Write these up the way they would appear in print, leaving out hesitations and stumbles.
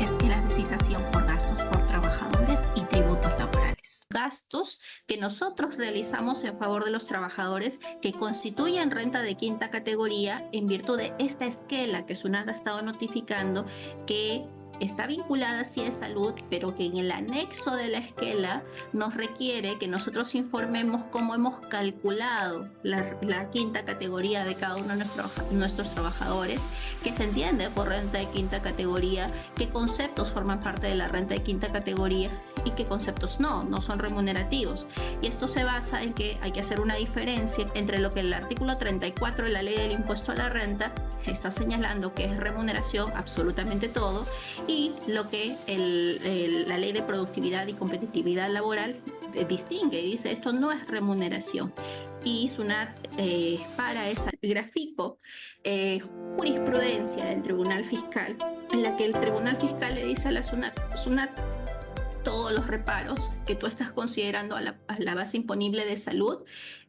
esquelas de citación por gastos por trabajadores y tributos laborales. Gastos que nosotros realizamos en favor de los trabajadores que constituyen renta de quinta categoría en virtud de esta esquela que SUNAT ha estado notificando que está vinculada sí a salud, pero que en el anexo de la esquela nos requiere que nosotros informemos cómo hemos calculado la quinta categoría de cada uno de nuestros trabajadores, qué se entiende por renta de quinta categoría, qué conceptos forman parte de la renta de quinta categoría y qué conceptos no son remunerativos. Y esto se basa en que hay que hacer una diferencia entre lo que el artículo 34 de la ley del impuesto a la renta está señalando que es remuneración absolutamente todo, y lo que la ley de productividad y competitividad laboral distingue y dice esto no es remuneración. Y SUNAT para ese gráfico jurisprudencia del Tribunal Fiscal, en la que el Tribunal Fiscal le dice a la SUNAT todos los reparos que tú estás considerando a la base imponible de salud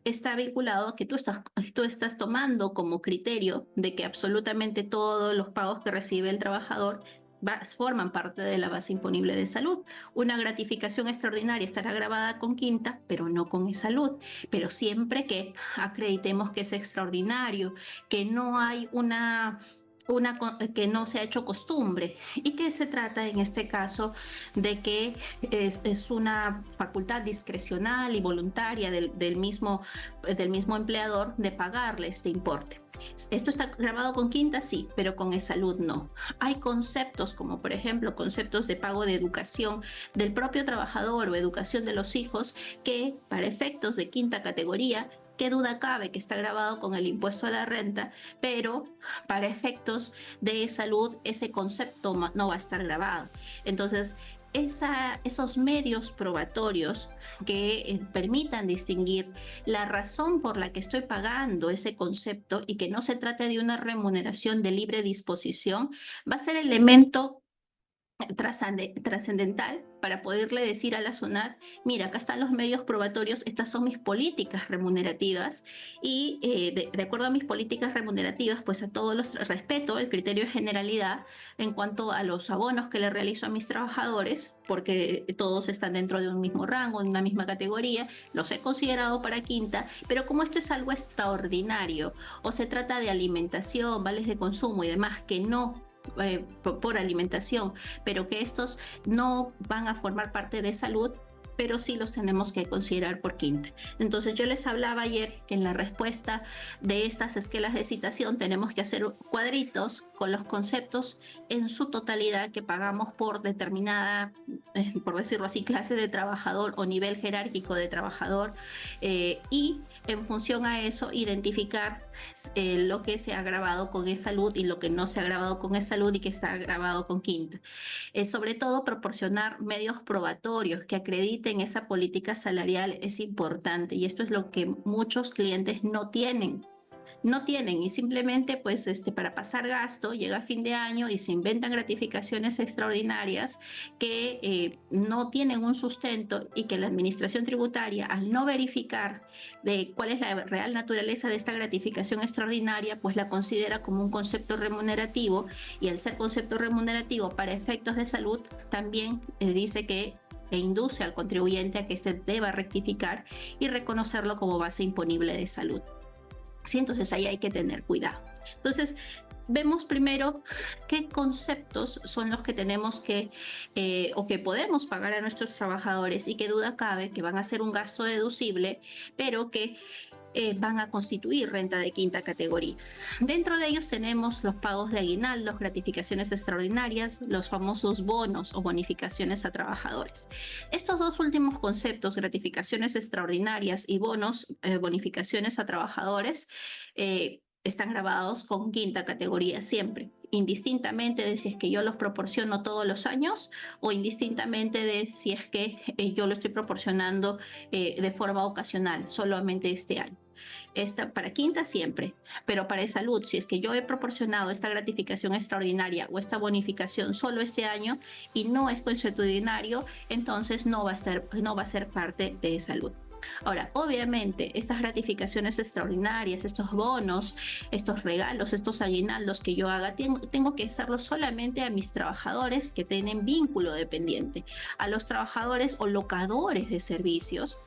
está vinculado a que tú estás tomando como criterio de que absolutamente todos los pagos que recibe el trabajador forman parte de la base imponible de salud. Una gratificación extraordinaria estará grabada con quinta, pero no con salud. Pero siempre que acreditemos que es extraordinario, que no hay que no se ha hecho costumbre y que se trata en este caso de que es una facultad discrecional y voluntaria del mismo empleador de pagarle este importe. ¿Esto está grabado con quinta? Sí, pero con salud no. Hay conceptos como por ejemplo conceptos de pago de educación del propio trabajador o educación de los hijos que para efectos de quinta categoría, qué duda cabe que está grabado con el impuesto a la renta, pero para efectos de salud ese concepto no va a estar grabado. Entonces, esos medios probatorios que permitan distinguir la razón por la que estoy pagando ese concepto y que no se trate de una remuneración de libre disposición, va a ser elemento trascendental para poderle decir a la SUNAT, mira, acá están los medios probatorios, estas son mis políticas remunerativas y de acuerdo a mis políticas remunerativas, pues a todos los respeto el criterio de generalidad en cuanto a los abonos que le realizo a mis trabajadores, porque todos están dentro de un mismo rango, en una misma categoría, los he considerado para quinta, pero como esto es algo extraordinario o se trata de alimentación, vales de consumo y demás que no por alimentación, pero que estos no van a formar parte de salud, pero sí los tenemos que considerar por quinta. Entonces yo les hablaba ayer que en la respuesta de estas esquelas de citación tenemos que hacer cuadritos con los conceptos en su totalidad que pagamos por determinada, por decirlo así, clase de trabajador o nivel jerárquico de trabajador, y en función a eso identificar lo que se ha grabado con salud y lo que no se ha grabado con salud y que está grabado con quinta. Sobre todo proporcionar medios probatorios que acrediten esa política salarial es importante, y esto es lo que muchos clientes no tienen y simplemente pues para pasar gasto llega a fin de año y se inventan gratificaciones extraordinarias que no tienen un sustento y que la administración tributaria, al no verificar de cuál es la real naturaleza de esta gratificación extraordinaria, pues la considera como un concepto remunerativo, y al ser concepto remunerativo para efectos de salud también dice que induce al contribuyente a que se deba rectificar y reconocerlo como base imponible de salud. Sí, entonces ahí hay que tener cuidado. Entonces, vemos primero qué conceptos son los que tenemos que o que podemos pagar a nuestros trabajadores y qué duda cabe que van a ser un gasto deducible, pero que van a constituir renta de quinta categoría. Dentro de ellos tenemos los pagos de aguinaldos, gratificaciones extraordinarias, los famosos bonos o bonificaciones a trabajadores. Estos dos últimos conceptos, gratificaciones extraordinarias y bonos, bonificaciones a trabajadores, están grabados con quinta categoría siempre, indistintamente de si es que yo los proporciono todos los años o indistintamente de si es que yo lo estoy proporcionando de forma ocasional, solamente este año. Esta para quinta siempre, pero para salud, si es que yo he proporcionado esta gratificación extraordinaria o esta bonificación solo este año y no es consuetudinario, entonces no va a ser parte de salud. Ahora, obviamente, estas gratificaciones extraordinarias, estos bonos, estos regalos, estos aguinaldos que yo haga, tengo que hacerlo solamente a mis trabajadores que tienen vínculo dependiente, a los trabajadores o locadores de servicios,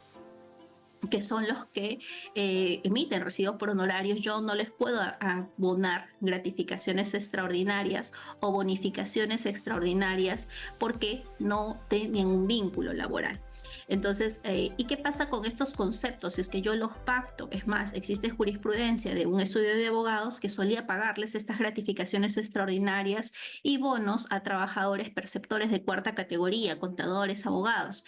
que son los que emiten recibos por honorarios. Yo no les puedo abonar gratificaciones extraordinarias o bonificaciones extraordinarias porque no tienen un vínculo laboral. Entonces, ¿y qué pasa con estos conceptos? Es que yo los pacto. Es más, existe jurisprudencia de un estudio de abogados que solía pagarles estas gratificaciones extraordinarias y bonos a trabajadores perceptores de cuarta categoría, contadores, abogados.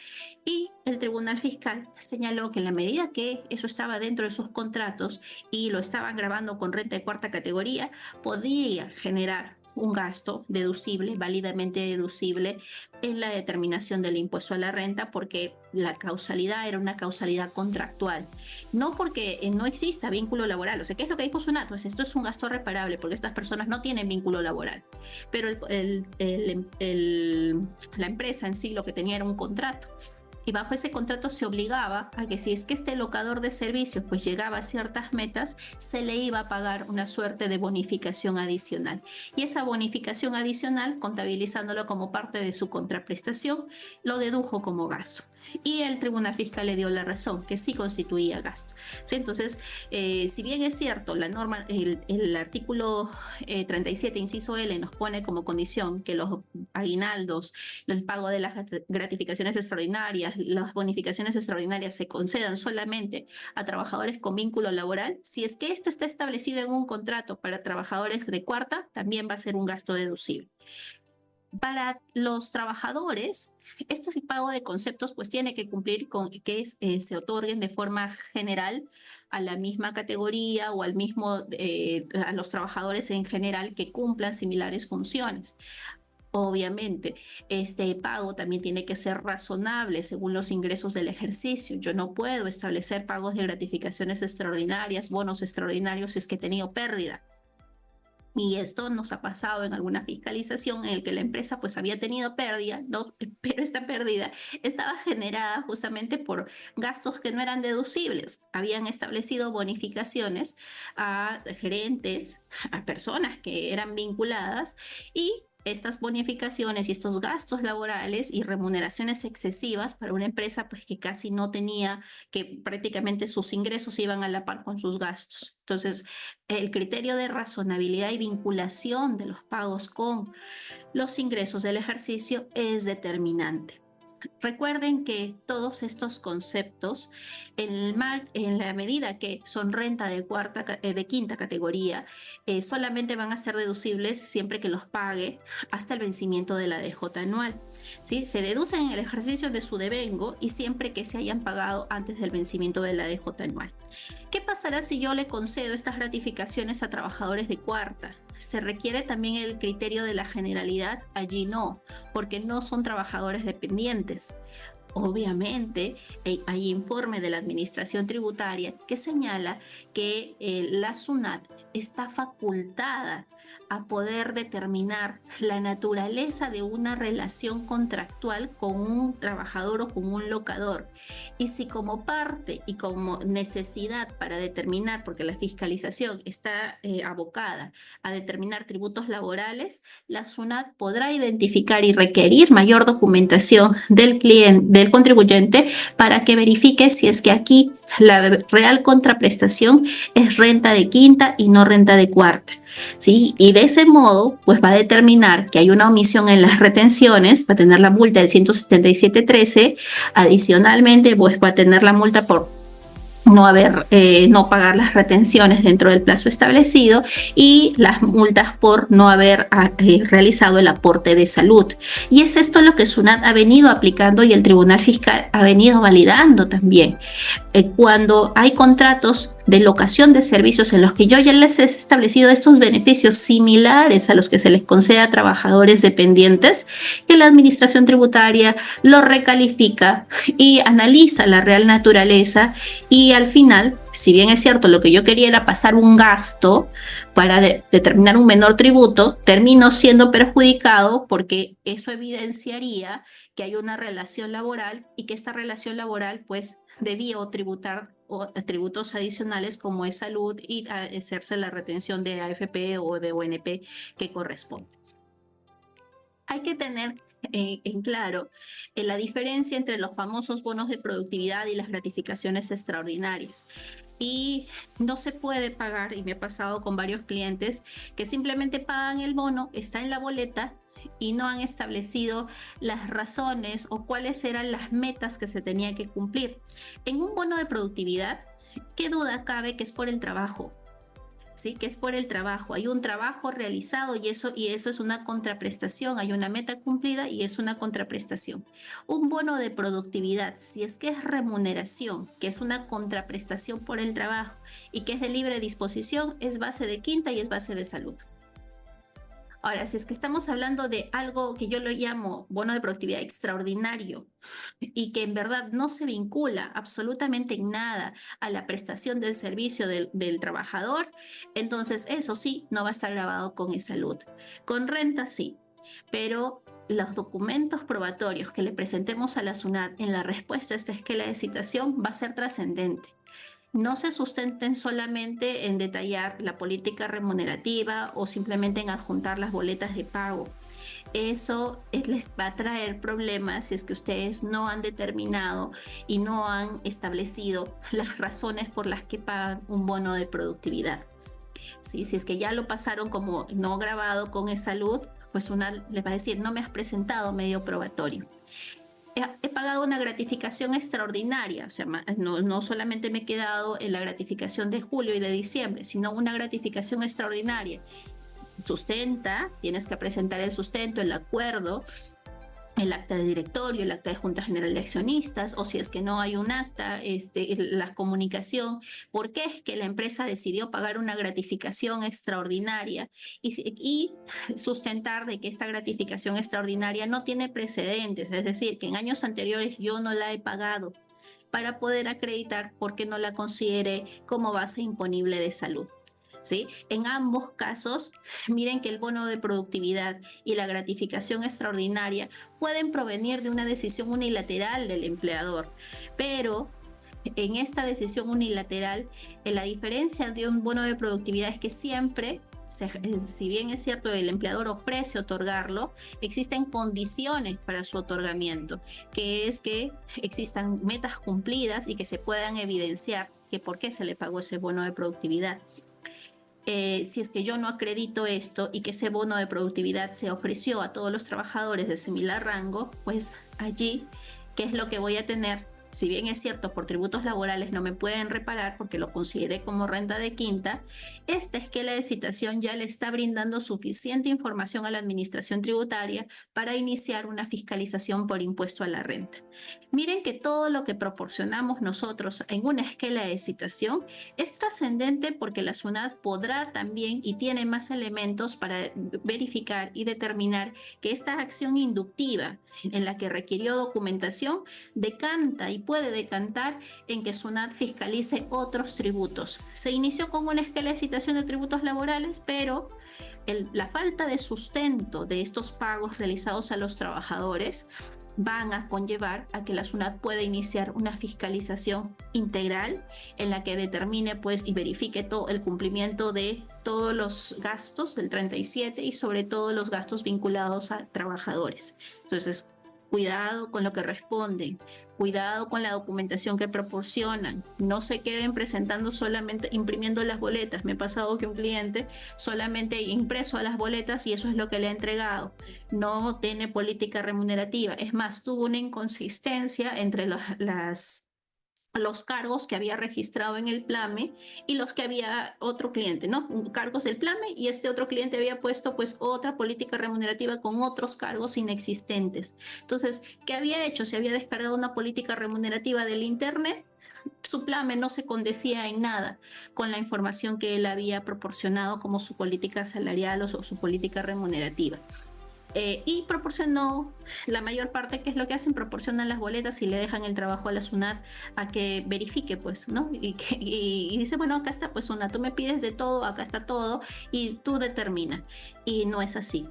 Y el Tribunal Fiscal señaló que en la medida que eso estaba dentro de sus contratos y lo estaban grabando con renta de cuarta categoría, podía generar un gasto deducible, válidamente deducible, en la determinación del impuesto a la renta, porque la causalidad era una causalidad contractual, no porque no exista vínculo laboral. O sea, ¿qué es lo que dijo SUNAT? Pues esto es un gasto reparable porque estas personas no tienen vínculo laboral, pero la empresa en sí lo que tenía era un contrato. Y bajo ese contrato se obligaba a que si es que este locador de servicios pues llegaba a ciertas metas, se le iba a pagar una suerte de bonificación adicional. Y esa bonificación adicional, contabilizándolo como parte de su contraprestación, lo dedujo como gasto. Y el Tribunal Fiscal le dio la razón, que sí constituía gasto. ¿Sí? Entonces, si bien es cierto, la norma, el artículo 37, inciso L, nos pone como condición que los aguinaldos, el pago de las gratificaciones extraordinarias, las bonificaciones extraordinarias se concedan solamente a trabajadores con vínculo laboral, si es que esto está establecido en un contrato para trabajadores de cuarta, también va a ser un gasto deducible. Para los trabajadores, este pago de conceptos pues tiene que cumplir con que se otorguen de forma general a la misma categoría o al mismo, a los trabajadores en general que cumplan similares funciones. Obviamente, este pago también tiene que ser razonable según los ingresos del ejercicio. Yo no puedo establecer pagos de gratificaciones extraordinarias, bonos extraordinarios si es que he tenido pérdida. Y esto nos ha pasado en alguna fiscalización en el que la empresa pues había tenido pérdida, ¿no? Pero esta pérdida estaba generada justamente por gastos que no eran deducibles. Habían establecido bonificaciones a gerentes, a personas que eran vinculadas, y estas bonificaciones y estos gastos laborales y remuneraciones excesivas para una empresa pues que casi no tenía, que prácticamente sus ingresos iban a la par con sus gastos. Entonces, el criterio de razonabilidad y vinculación de los pagos con los ingresos del ejercicio es determinante. Recuerden que todos estos conceptos, en la medida que son renta de quinta categoría, solamente van a ser deducibles siempre que los pague hasta el vencimiento de la DJ anual. ¿Sí? Se deducen en el ejercicio de su devengo y siempre que se hayan pagado antes del vencimiento de la DJ anual. ¿Qué pasará si yo le concedo estas gratificaciones a trabajadores de cuarta? ¿Se requiere también el criterio de la generalidad? Allí no, porque no son trabajadores dependientes. Obviamente, hay informe de la Administración Tributaria que señala que la SUNAT está facultada a poder determinar la naturaleza de una relación contractual con un trabajador o con un locador. Y si como parte y como necesidad para determinar, porque la fiscalización está abocada a determinar tributos laborales, la SUNAT podrá identificar y requerir mayor documentación del cliente, del contribuyente, para que verifique si es que aquí la real contraprestación es renta de quinta y no renta de cuarta. ¿Sí? Y de ese modo, pues va a determinar que hay una omisión en las retenciones, va a tener la multa del 177.13, adicionalmente, pues va a tener la multa por no pagar las retenciones dentro del plazo establecido, y las multas por no haber realizado el aporte de salud. Y es esto lo que SUNAT ha venido aplicando y el Tribunal Fiscal ha venido validando también. Cuando hay contratos de locación de servicios en los que yo ya les he establecido estos beneficios similares a los que se les concede a trabajadores dependientes, que la Administración Tributaria lo recalifica y analiza la real naturaleza, y al final, si bien es cierto, lo que yo quería era pasar un gasto para determinar un menor tributo, termino siendo perjudicado porque eso evidenciaría que hay una relación laboral y que esta relación laboral pues debía o tributar tributos adicionales como es salud y hacerse la retención de AFP o de ONP que corresponde. Hay que tener en claro la diferencia entre los famosos bonos de productividad y las gratificaciones extraordinarias. Y no se puede pagar, y me ha pasado con varios clientes, que simplemente pagan el bono, está en la boleta y no han establecido las razones o cuáles eran las metas que se tenía que cumplir. En un bono de productividad, ¿qué duda cabe que es por el trabajo? ¿Sí? Que es por el trabajo. Hay un trabajo realizado y eso es una contraprestación. Hay una meta cumplida y es una contraprestación. Un bono de productividad, si es que es remuneración, que es una contraprestación por el trabajo y que es de libre disposición, es base de quinta y es base de salud. Ahora, si es que estamos hablando de algo que yo lo llamo bono de productividad extraordinario y que en verdad no se vincula absolutamente en nada a la prestación del servicio del trabajador, entonces eso sí no va a estar grabado con e-salud. Con renta sí, pero los documentos probatorios que le presentemos a la SUNAT en la respuesta a esta esquela de citación va a ser trascendente. No se sustenten solamente en detallar la política remunerativa o simplemente en adjuntar las boletas de pago. Eso les va a traer problemas si es que ustedes no han determinado y no han establecido las razones por las que pagan un bono de productividad. ¿Sí? Si es que ya lo pasaron como no grabado con e-salud, pues una les va a decir, no me has presentado medio probatorio. He pagado una gratificación extraordinaria, o sea, no solamente me he quedado en la gratificación de julio y de diciembre, sino una gratificación extraordinaria. Sustenta, tienes que presentar el sustento, el acuerdo, el acta de directorio, el acta de Junta General de Accionistas, o si es que no hay un acta, la comunicación, por qué es que la empresa decidió pagar una gratificación extraordinaria y sustentar de que esta gratificación extraordinaria no tiene precedentes, es decir, que en años anteriores yo no la he pagado para poder acreditar por qué no la consideré como base imponible de salud. ¿Sí? En ambos casos, miren que el bono de productividad y la gratificación extraordinaria pueden provenir de una decisión unilateral del empleador, pero en esta decisión unilateral, la diferencia de un bono de productividad es que siempre, si bien es cierto el empleador ofrece otorgarlo, existen condiciones para su otorgamiento, que es que existan metas cumplidas y que se puedan evidenciar que por qué se le pagó ese bono de productividad. Si es que yo no acredito esto y que ese bono de productividad se ofreció a todos los trabajadores de similar rango, pues allí, ¿qué es lo que voy a tener? Si bien es cierto, por tributos laborales no me pueden reparar porque lo consideré como renta de quinta, esta esquela de citación ya le está brindando suficiente información a la administración tributaria para iniciar una fiscalización por impuesto a la renta. Miren que todo lo que proporcionamos nosotros en una esquela de citación es trascendente porque la SUNAT podrá también y tiene más elementos para verificar y determinar que esta acción inductiva en la que requirió documentación decanta y puede decantar en que SUNAT fiscalice otros tributos. Se inició con una esquela de citación de tributos laborales, pero la falta de sustento de estos pagos realizados a los trabajadores van a conllevar a que la SUNAT pueda iniciar una fiscalización integral en la que determine pues y verifique todo el cumplimiento de todos los gastos del 37 y sobre todo los gastos vinculados a trabajadores. Entonces, cuidado con lo que responden, cuidado con la documentación que proporcionan, no se queden presentando solamente, imprimiendo las boletas. Me ha pasado que un cliente solamente ha impreso a las boletas y eso es lo que le ha entregado. No tiene política remunerativa, es más, tuvo una inconsistencia entre los cargos que había registrado en el PLAME y los que había otro cliente, ¿no? Cargos del PLAME y este otro cliente había puesto pues otra política remunerativa con otros cargos inexistentes. Entonces, ¿qué había hecho? Se había descargado una política remunerativa del Internet, su PLAME no se condecía en nada con la información que él había proporcionado como su política salarial o su política remunerativa. Y proporcionó la mayor parte, que es lo que hacen, proporcionan las boletas y le dejan el trabajo a la SUNAT a que verifique, pues, ¿no? Y dice, bueno, acá está, pues, SUNAT, tú me pides de todo, acá está todo, y tú determina. Y no es así.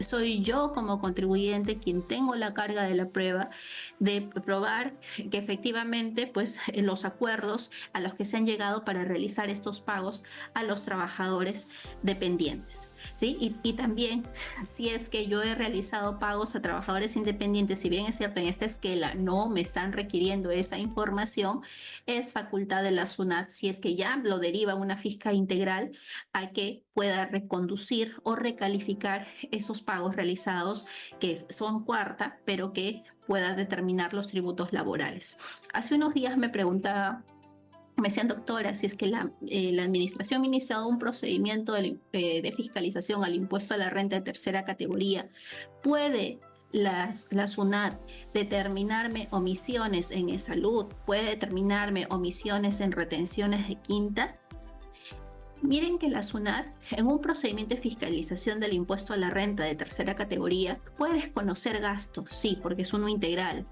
soy yo como contribuyente quien tengo la carga de la prueba de probar que efectivamente pues los acuerdos a los que se han llegado para realizar estos pagos a los trabajadores dependientes. ¿Sí? Y también, si es que yo he realizado pagos a trabajadores independientes, si bien es cierto en esta esquela no me están requiriendo esa información, es facultad de la SUNAT, si es que ya lo deriva una fiscal integral, a que pueda reconducir o recalificar esos pagos realizados que son cuarta, pero que pueda determinar los tributos laborales. Hace unos días me preguntaba, me decían, doctora, si es que la administración ha iniciado un procedimiento de fiscalización al impuesto a la renta de tercera categoría, ¿puede la SUNAT determinarme omisiones en salud? ¿Puede determinarme omisiones en retenciones de quinta? Miren que la SUNAT, en un procedimiento de fiscalización del impuesto a la renta de tercera categoría, puede desconocer gastos, sí, porque es uno integral.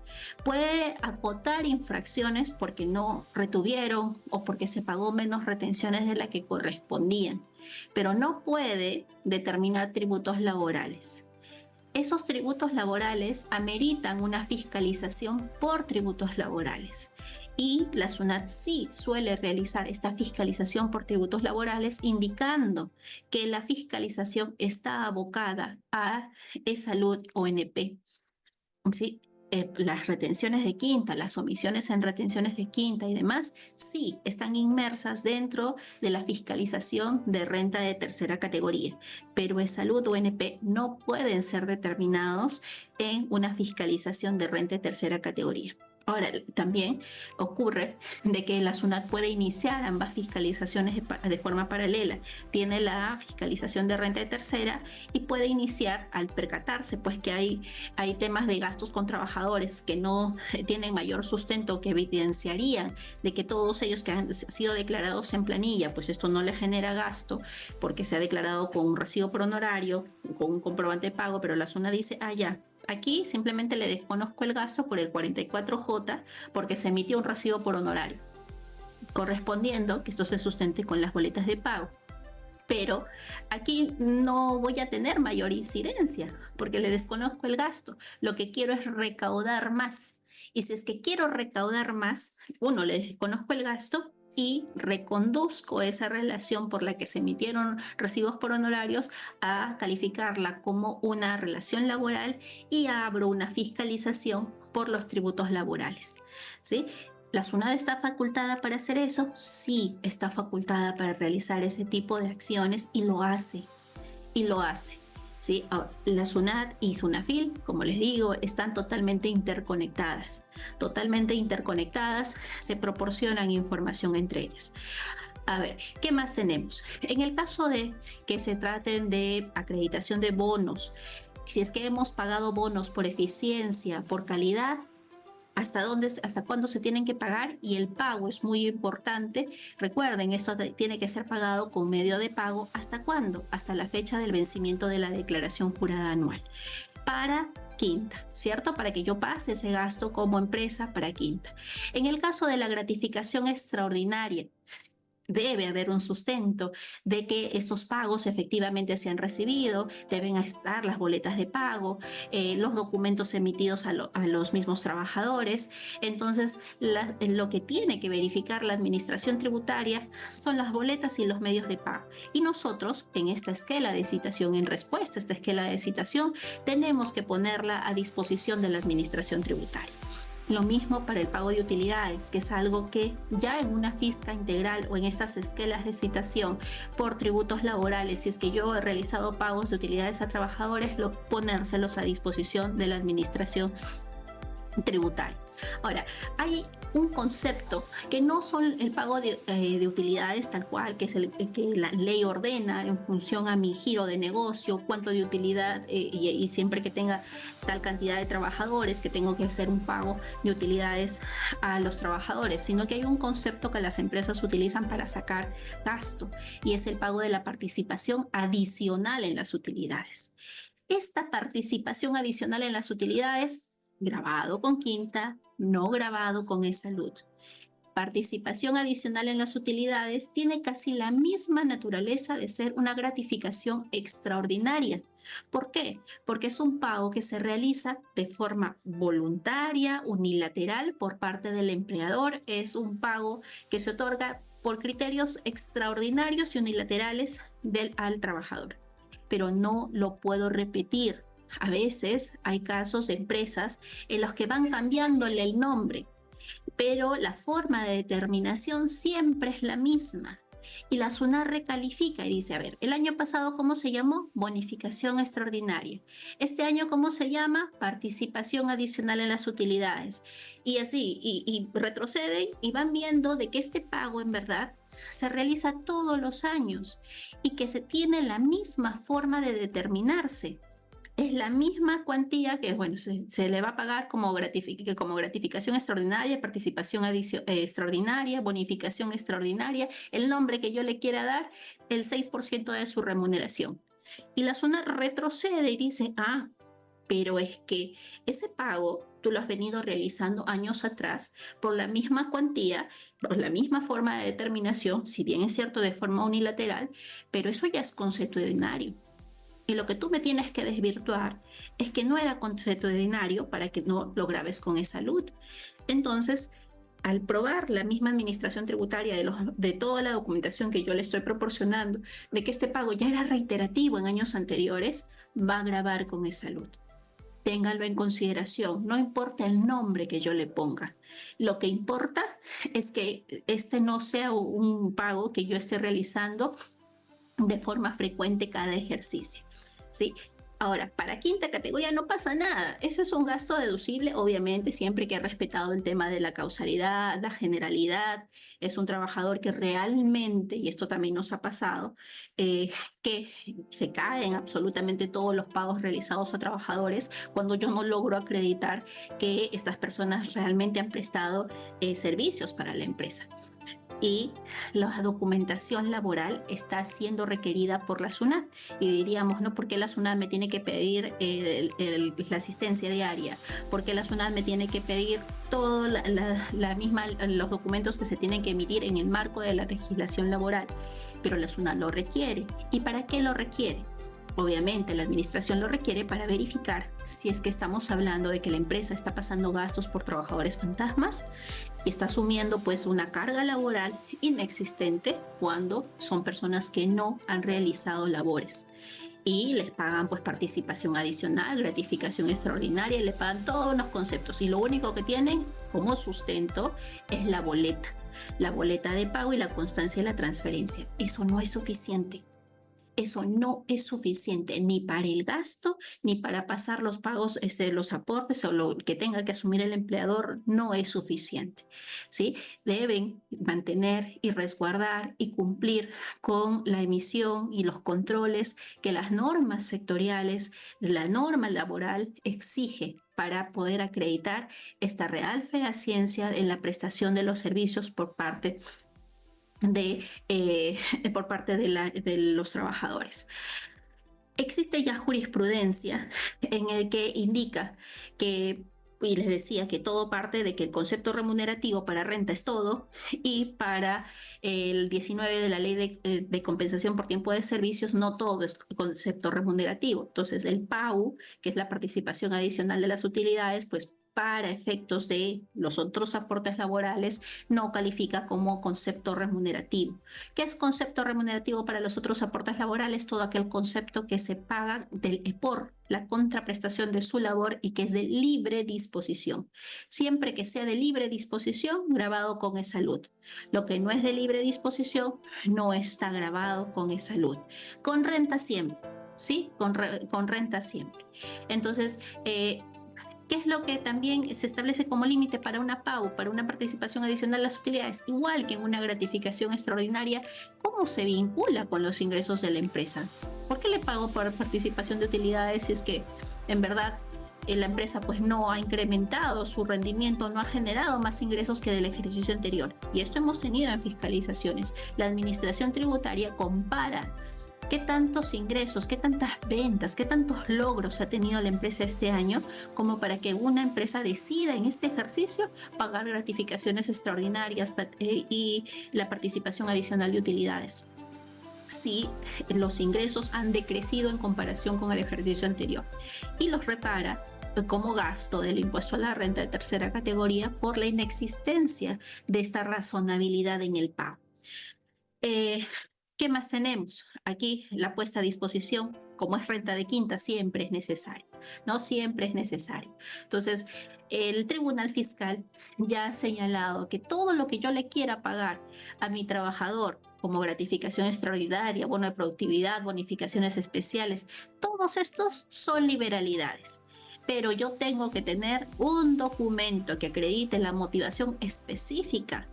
Puede acotar infracciones porque no retuvieron o porque se pagó menos retenciones de las que correspondían, pero no puede determinar tributos laborales. Esos tributos laborales ameritan una fiscalización por tributos laborales. Y la SUNAT sí suele realizar esta fiscalización por tributos laborales, indicando que la fiscalización está abocada a salud ONP. ¿Sí? Las retenciones de quinta, las omisiones en retenciones de quinta y demás, sí están inmersas dentro de la fiscalización de renta de tercera categoría, pero salud o ONP no pueden ser determinados en una fiscalización de renta de tercera categoría. Ahora, también ocurre de que la SUNAT puede iniciar ambas fiscalizaciones de forma paralela. Tiene la fiscalización de renta de tercera y puede iniciar, al percatarse pues que hay temas de gastos con trabajadores que no tienen mayor sustento, que evidenciarían de que todos ellos que han sido declarados en planilla, pues esto no les genera gasto porque se ha declarado con un recibo por honorario, con un comprobante de pago, pero la SUNAT dice, ya, aquí simplemente le desconozco el gasto por el 44J porque se emitió un recibo por honorario, correspondiendo que esto se sustente con las boletas de pago. Pero aquí no voy a tener mayor incidencia porque le desconozco el gasto. Lo que quiero es recaudar más. Y si es que quiero recaudar más, uno, le desconozco el gasto y reconduzco esa relación por la que se emitieron recibos por honorarios a calificarla como una relación laboral y abro una fiscalización por los tributos laborales. ¿Sí? ¿La SUNAT está facultada para hacer eso? Sí, está facultada para realizar ese tipo de acciones y lo hace. Y lo hace. ¿Sí? La SUNAT y SUNAFIL, como les digo, están totalmente interconectadas. Totalmente interconectadas, se proporcionan información entre ellas. A ver, ¿qué más tenemos? En el caso de que se traten de acreditación de bonos, si es que hemos pagado bonos por eficiencia, por calidad, hasta cuándo se tienen que pagar, y el pago es muy importante. Recuerden, esto tiene que ser pagado con medio de pago. ¿Hasta cuándo? Hasta la fecha del vencimiento de la declaración jurada anual. Para quinta, ¿cierto? Para que yo pase ese gasto como empresa para quinta. En el caso de la gratificación extraordinaria, debe haber un sustento de que estos pagos efectivamente se han recibido, deben estar las boletas de pago, los documentos emitidos a los mismos trabajadores. Entonces, lo que tiene que verificar la administración tributaria son las boletas y los medios de pago. Y nosotros, en esta esquela de citación, en respuesta a esta esquela de citación, tenemos que ponerla a disposición de la administración tributaria. Lo mismo para el pago de utilidades, que es algo que ya en una fisca integral o en estas esquelas de citación por tributos laborales, si es que yo he realizado pagos de utilidades a trabajadores, ponérselos a disposición de la administración tributaria. Ahora, hay un concepto que no son el pago de utilidades tal cual, que es el que la ley ordena en función a mi giro de negocio, cuánto de utilidad, y siempre que tenga tal cantidad de trabajadores que tengo que hacer un pago de utilidades a los trabajadores, sino que hay un concepto que las empresas utilizan para sacar gasto, y es el pago de la participación adicional en las utilidades. Esta participación adicional en las utilidades, grabado con quinta, no grabado con salud. Participación adicional en las utilidades tiene casi la misma naturaleza de ser una gratificación extraordinaria. ¿Por qué? Porque es un pago que se realiza de forma voluntaria, unilateral por parte del empleador. Es un pago que se otorga por criterios extraordinarios y unilaterales al trabajador. Pero no lo puedo repetir. A veces hay casos de empresas en los que van cambiándole el nombre, pero la forma de determinación siempre es la misma. Y la SUNAT recalifica y dice, a ver, el año pasado, ¿cómo se llamó? Bonificación extraordinaria. Este año, ¿cómo se llama? Participación adicional en las utilidades. Y así, y retroceden y van viendo de que este pago en verdad se realiza todos los años y que se tiene la misma forma de determinarse. Es la misma cuantía que, bueno, se le va a pagar como gratificación extraordinaria, participación extraordinaria, bonificación extraordinaria, el nombre que yo le quiera dar, el 6% de su remuneración. Y la SUNAT retrocede y dice, pero es que ese pago tú lo has venido realizando años atrás por la misma cuantía, por la misma forma de determinación, si bien es cierto de forma unilateral, pero eso ya es consuetudinario. Y lo que tú me tienes que desvirtuar es que no era consuetudinario para que no lo grabes con esa luz. Entonces, al probar la misma administración tributaria de toda la documentación que yo le estoy proporcionando, de que este pago ya era reiterativo en años anteriores, va a grabar con esa luz. Ténganlo en consideración, no importa el nombre que yo le ponga. Lo que importa es que este no sea un pago que yo esté realizando de forma frecuente cada ejercicio, ¿sí? Ahora, para quinta categoría no pasa nada. Eso es un gasto deducible, obviamente, siempre que ha respetado el tema de la causalidad, la generalidad. Es un trabajador que realmente, y esto también nos ha pasado, que se caen absolutamente todos los pagos realizados a trabajadores cuando yo no logro acreditar que estas personas realmente han prestado servicios para la empresa. Y la documentación laboral está siendo requerida por la SUNAT. Y diríamos, ¿no? ¿Por qué la SUNAT me tiene que pedir la asistencia diaria? ¿Por qué la SUNAT me tiene que pedir todos los documentos que se tienen que emitir en el marco de la legislación laboral? Pero la SUNAT lo requiere. ¿Y para qué lo requiere? Obviamente la administración lo requiere para verificar si es que estamos hablando de que la empresa está pasando gastos por trabajadores fantasmas y está asumiendo pues una carga laboral inexistente cuando son personas que no han realizado labores y les pagan pues participación adicional, gratificación extraordinaria, y le pagan todos los conceptos y lo único que tienen como sustento es la boleta de pago y la constancia de la transferencia. Eso no es suficiente. Eso no es suficiente ni para el gasto, ni para pasar los pagos, los aportes o lo que tenga que asumir el empleador, no es suficiente, ¿sí? Deben mantener y resguardar y cumplir con la emisión y los controles que las normas sectoriales, la norma laboral exige para poder acreditar esta real fehaciencia en la prestación de los servicios por parte por parte de los trabajadores. Existe ya jurisprudencia en el que indica que, y les decía que todo parte de que el concepto remunerativo para renta es todo y para el 19 de la ley de compensación por tiempo de servicios no todo es concepto remunerativo. Entonces el PAU, que es la participación adicional de las utilidades, pues para efectos de los otros aportes laborales, no califica como concepto remunerativo. ¿Qué es concepto remunerativo para los otros aportes laborales? Todo aquel concepto que se paga por la contraprestación de su labor y que es de libre disposición. Siempre que sea de libre disposición, grabado con esa luz. Lo que no es de libre disposición, no está grabado con esa luz. Con renta siempre, ¿sí? Con renta siempre. Entonces, ¿qué es lo que también se establece como límite para una PAU, para una participación adicional a las utilidades? Igual que en una gratificación extraordinaria, ¿cómo se vincula con los ingresos de la empresa? ¿Por qué le pago por participación de utilidades si es que en verdad la empresa pues no ha incrementado su rendimiento, no ha generado más ingresos que del ejercicio anterior? Y esto hemos tenido en fiscalizaciones. La administración tributaria compara qué tantos ingresos, qué tantas ventas, qué tantos logros ha tenido la empresa este año como para que una empresa decida en este ejercicio pagar gratificaciones extraordinarias y la participación adicional de utilidades. si los ingresos han decrecido en comparación con el ejercicio anterior y los repara como gasto del impuesto a la renta de tercera categoría por la inexistencia de esta razonabilidad en el pago. Eh, ¿Qué más tenemos? Aquí la puesta a disposición, como es renta de quinta, siempre es necesario, ¿no? Siempre es necesario. Entonces, el Tribunal Fiscal ya ha señalado que todo lo que yo le quiera pagar a mi trabajador, como gratificación extraordinaria, bono de productividad, bonificaciones especiales, todos estos son liberalidades. Pero yo tengo que tener un documento que acredite la motivación específica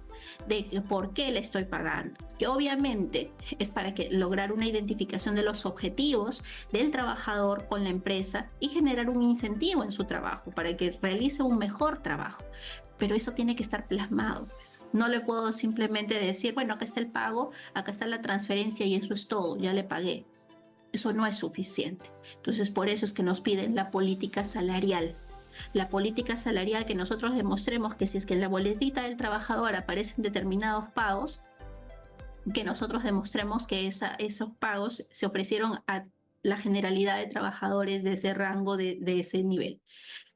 de por qué le estoy pagando, que obviamente es para que lograr una identificación de los objetivos del trabajador con la empresa y generar un incentivo en su trabajo para que realice un mejor trabajo. Pero eso tiene que estar plasmado, pues. No le puedo simplemente decir, bueno, acá está el pago, acá está la transferencia y eso es todo, ya le pagué. Eso no es suficiente. Entonces, por eso es que nos piden la política salarial. La política salarial, que nosotros demostremos que si es que en la boletita del trabajador aparecen determinados pagos, que nosotros demostremos que esos pagos se ofrecieron a la generalidad de trabajadores de ese rango, de ese nivel,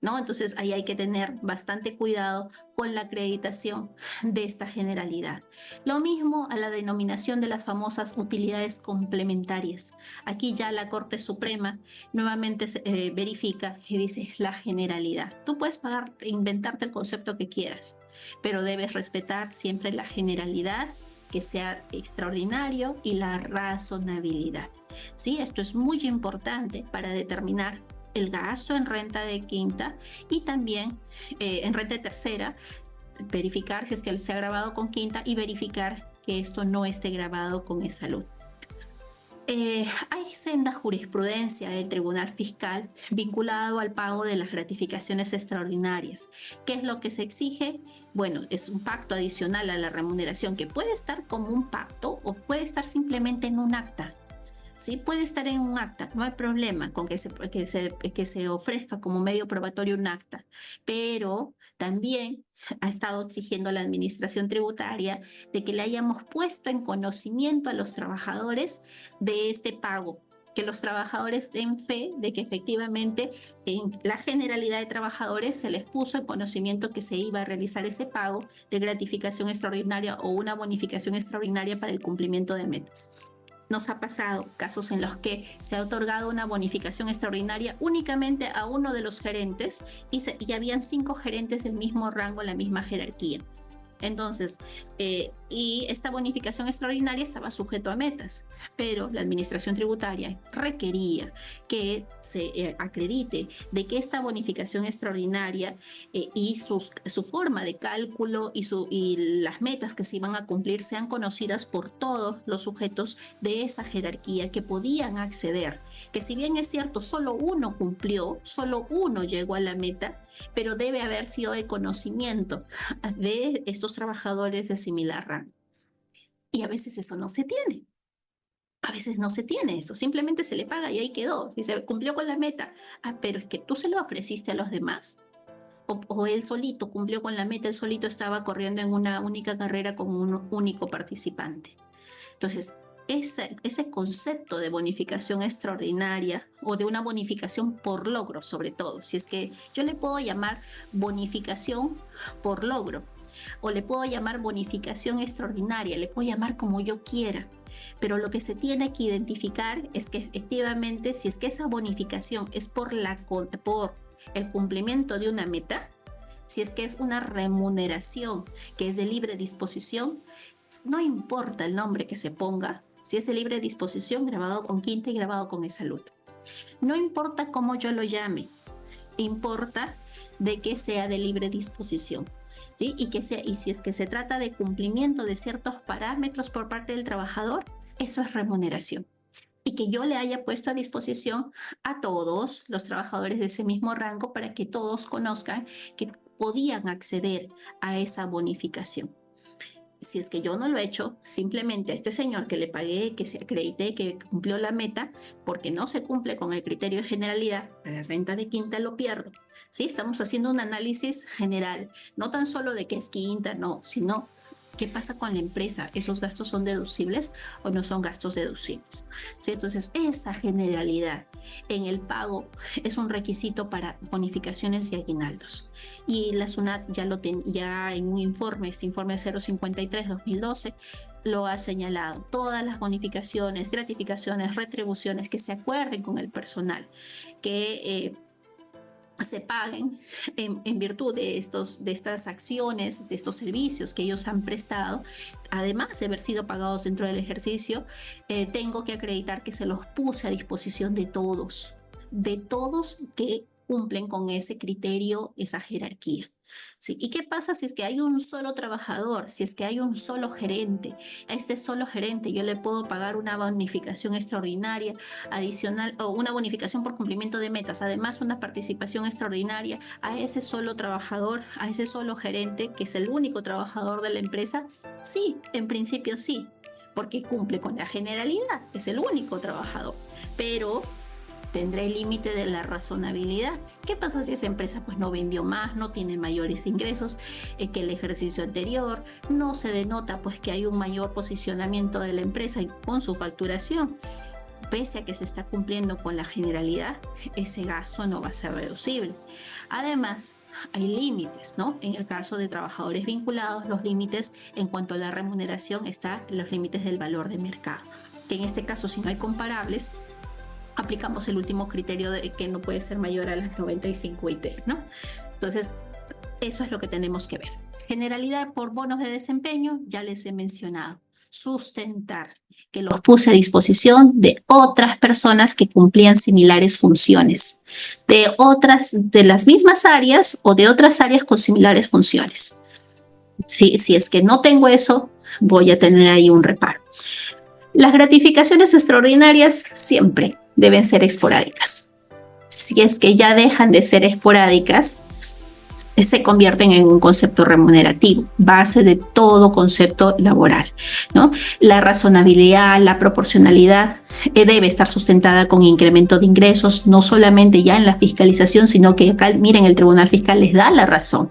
¿no? Entonces ahí hay que tener bastante cuidado con la acreditación de esta generalidad. Lo mismo a la denominación de las famosas utilidades complementarias. Aquí ya la Corte Suprema nuevamente verifica y dice la generalidad. Tú puedes pagar, inventarte el concepto que quieras, pero debes respetar siempre la generalidad, que sea extraordinario, y la razonabilidad. ¿Sí? Esto es muy importante para determinar el gasto en renta de quinta y también en renta de tercera, verificar si es que se ha grabado con quinta y verificar que esto no esté grabado con e-salud. Hay senda jurisprudencia del Tribunal Fiscal vinculado al pago de las gratificaciones extraordinarias. ¿Qué es lo que se exige? Bueno, es un pacto adicional a la remuneración que puede estar como un pacto o puede estar simplemente en un acta. Sí, puede estar en un acta, no hay problema con que se ofrezca como medio probatorio un acta, pero también ha estado exigiendo a la administración tributaria de que le hayamos puesto en conocimiento a los trabajadores de este pago, que los trabajadores den fe de que efectivamente en la generalidad de trabajadores se les puso en conocimiento que se iba a realizar ese pago de gratificación extraordinaria o una bonificación extraordinaria para el cumplimiento de metas. Nos ha pasado casos en los que se ha otorgado una bonificación extraordinaria únicamente a uno de los gerentes y habían 5 gerentes del mismo rango, la misma jerarquía. Entonces, y esta bonificación extraordinaria estaba sujeto a metas, pero la administración tributaria requería que se acredite de que esta bonificación extraordinaria y su forma de cálculo y las metas que se iban a cumplir sean conocidas por todos los sujetos de esa jerarquía que podían acceder. Que si bien es cierto, solo uno cumplió, solo uno llegó a la meta, pero debe haber sido de conocimiento de estos trabajadores de similar rango. Y a veces eso no se tiene. A veces no se tiene eso, simplemente se le paga y ahí quedó. Si se cumplió con la meta, pero es que tú se lo ofreciste a los demás. O él solito cumplió con la meta, él solito estaba corriendo en una única carrera como un único participante. Entonces, ese concepto de bonificación extraordinaria o de una bonificación por logro, sobre todo, si es que yo le puedo llamar bonificación por logro o le puedo llamar bonificación extraordinaria, le puedo llamar como yo quiera, pero lo que se tiene que identificar es que efectivamente si es que esa bonificación es por el cumplimiento de una meta, si es que es una remuneración que es de libre disposición, no importa el nombre que se ponga, si es de libre disposición, grabado con quinta y grabado con e-salud. No importa cómo yo lo llame, importa de que sea de libre disposición. ¿Sí? Y si es que se trata de cumplimiento de ciertos parámetros por parte del trabajador, eso es remuneración. Y que yo le haya puesto a disposición a todos los trabajadores de ese mismo rango para que todos conozcan que podían acceder a esa bonificación. Si es que yo no lo he hecho, simplemente a este señor que le pagué, que se acredite que cumplió la meta, porque no se cumple con el criterio de generalidad, para la renta de quinta lo pierdo. ¿Sí? Estamos haciendo un análisis general, no tan solo de que es quinta, no, sino ¿Qué pasa con la empresa? ¿Esos gastos son deducibles o no son gastos deducibles? ¿Sí? Entonces, esa generalidad en el pago es un requisito para bonificaciones y aguinaldos. Y la SUNAT ya en un informe, este informe 053-2012, lo ha señalado. Todas las bonificaciones, gratificaciones, retribuciones que se acuerden con el personal, que se paguen en virtud de estas acciones, de estos servicios que ellos han prestado, además de haber sido pagados dentro del ejercicio, tengo que acreditar que se los puse a disposición de todos que cumplen con ese criterio, esa jerarquía. ¿Sí? ¿Y qué pasa si es que hay un solo trabajador, si es que hay un solo gerente? A este solo gerente yo le puedo pagar una bonificación extraordinaria adicional o una bonificación por cumplimiento de metas, además una participación extraordinaria a ese solo trabajador, a ese solo gerente que es el único trabajador de la empresa. Sí, en principio sí, porque cumple con la generalidad, es el único trabajador, pero tendrá el límite de la razonabilidad. ¿Qué pasa si esa empresa pues no vendió más, no tiene mayores ingresos que el ejercicio anterior? No se denota pues que hay un mayor posicionamiento de la empresa con su facturación. Pese a que se está cumpliendo con la generalidad, ese gasto no va a ser reducible. Además, hay límites, ¿no? En el caso de trabajadores vinculados, los límites en cuanto a la remuneración están los límites del valor de mercado. Que en este caso, si no hay comparables, aplicamos el último criterio de que no puede ser mayor a las 95 IT, ¿no? Entonces, eso es lo que tenemos que ver. Generalidad por bonos de desempeño, ya les he mencionado. Sustentar que los puse a disposición de otras personas que cumplían similares funciones, de las mismas áreas o de otras áreas con similares funciones. Si es que no tengo eso, voy a tener ahí un reparo. Las gratificaciones extraordinarias siempre deben ser esporádicas. Si es que ya dejan de ser esporádicas, se convierten en un concepto remunerativo, base de todo concepto laboral, ¿no? La razonabilidad, la proporcionalidad debe estar sustentada con incremento de ingresos, no solamente ya en la fiscalización, sino que acá, miren, el Tribunal Fiscal les da la razón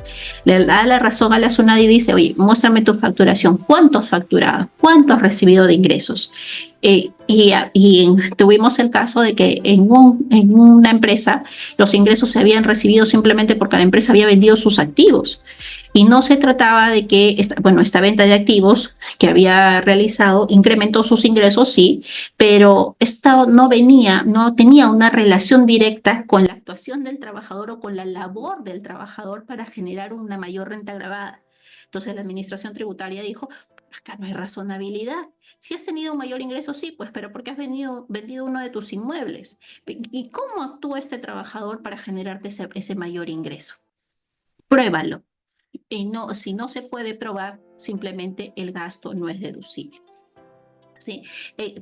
a la SUNAT y dice, oye, muéstrame tu facturación, ¿cuánto has facturado? ¿Cuánto has recibido de ingresos? Tuvimos el caso de que en una empresa los ingresos se habían recibido simplemente porque la empresa había vendido sus activos. Y no se trataba de que esta venta de activos que había realizado incrementó sus ingresos, sí, pero esto no tenía una relación directa con la actuación del trabajador o con la labor del trabajador para generar una mayor renta agravada. Entonces la administración tributaria dijo, acá no hay razonabilidad. Si has tenido un mayor ingreso, sí, pues, pero porque has vendido uno de tus inmuebles. ¿Y cómo actúa este trabajador para generarte ese mayor ingreso? Pruébalo. Y no, si no se puede probar, simplemente el gasto no es deducible. Sí,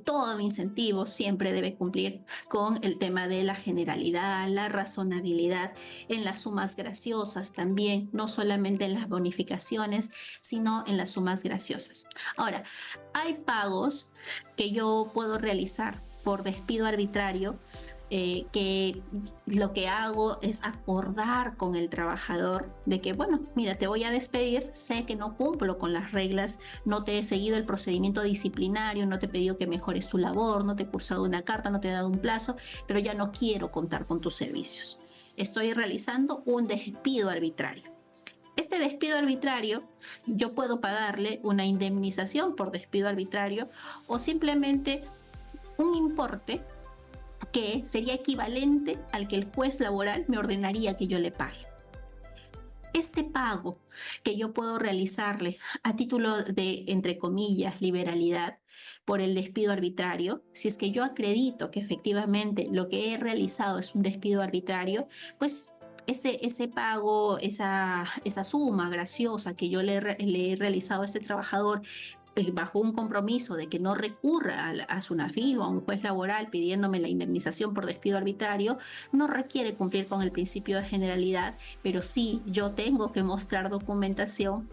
todo incentivo siempre debe cumplir con el tema de la generalidad, la razonabilidad en las sumas graciosas también, no solamente en las bonificaciones, sino en las sumas graciosas. Ahora, hay pagos que yo puedo realizar por despido arbitrario, que lo que hago es acordar con el trabajador de que, bueno, mira, te voy a despedir, sé que no cumplo con las reglas, no te he seguido el procedimiento disciplinario, no te he pedido que mejores tu labor, no te he cursado una carta, no te he dado un plazo, pero ya no quiero contar con tus servicios. Estoy realizando un despido arbitrario. Este despido arbitrario, yo puedo pagarle una indemnización por despido arbitrario o simplemente un importe que sería equivalente al que el juez laboral me ordenaría que yo le pague. Este pago que yo puedo realizarle a título de, entre comillas, liberalidad por el despido arbitrario, si es que yo acredito que efectivamente lo que he realizado es un despido arbitrario, pues ese pago, esa suma graciosa que yo le he realizado a este trabajador bajo un compromiso de que no recurra a SUNAFIL o a un juez laboral pidiéndome la indemnización por despido arbitrario, no requiere cumplir con el principio de generalidad, pero sí yo tengo que mostrar documentación,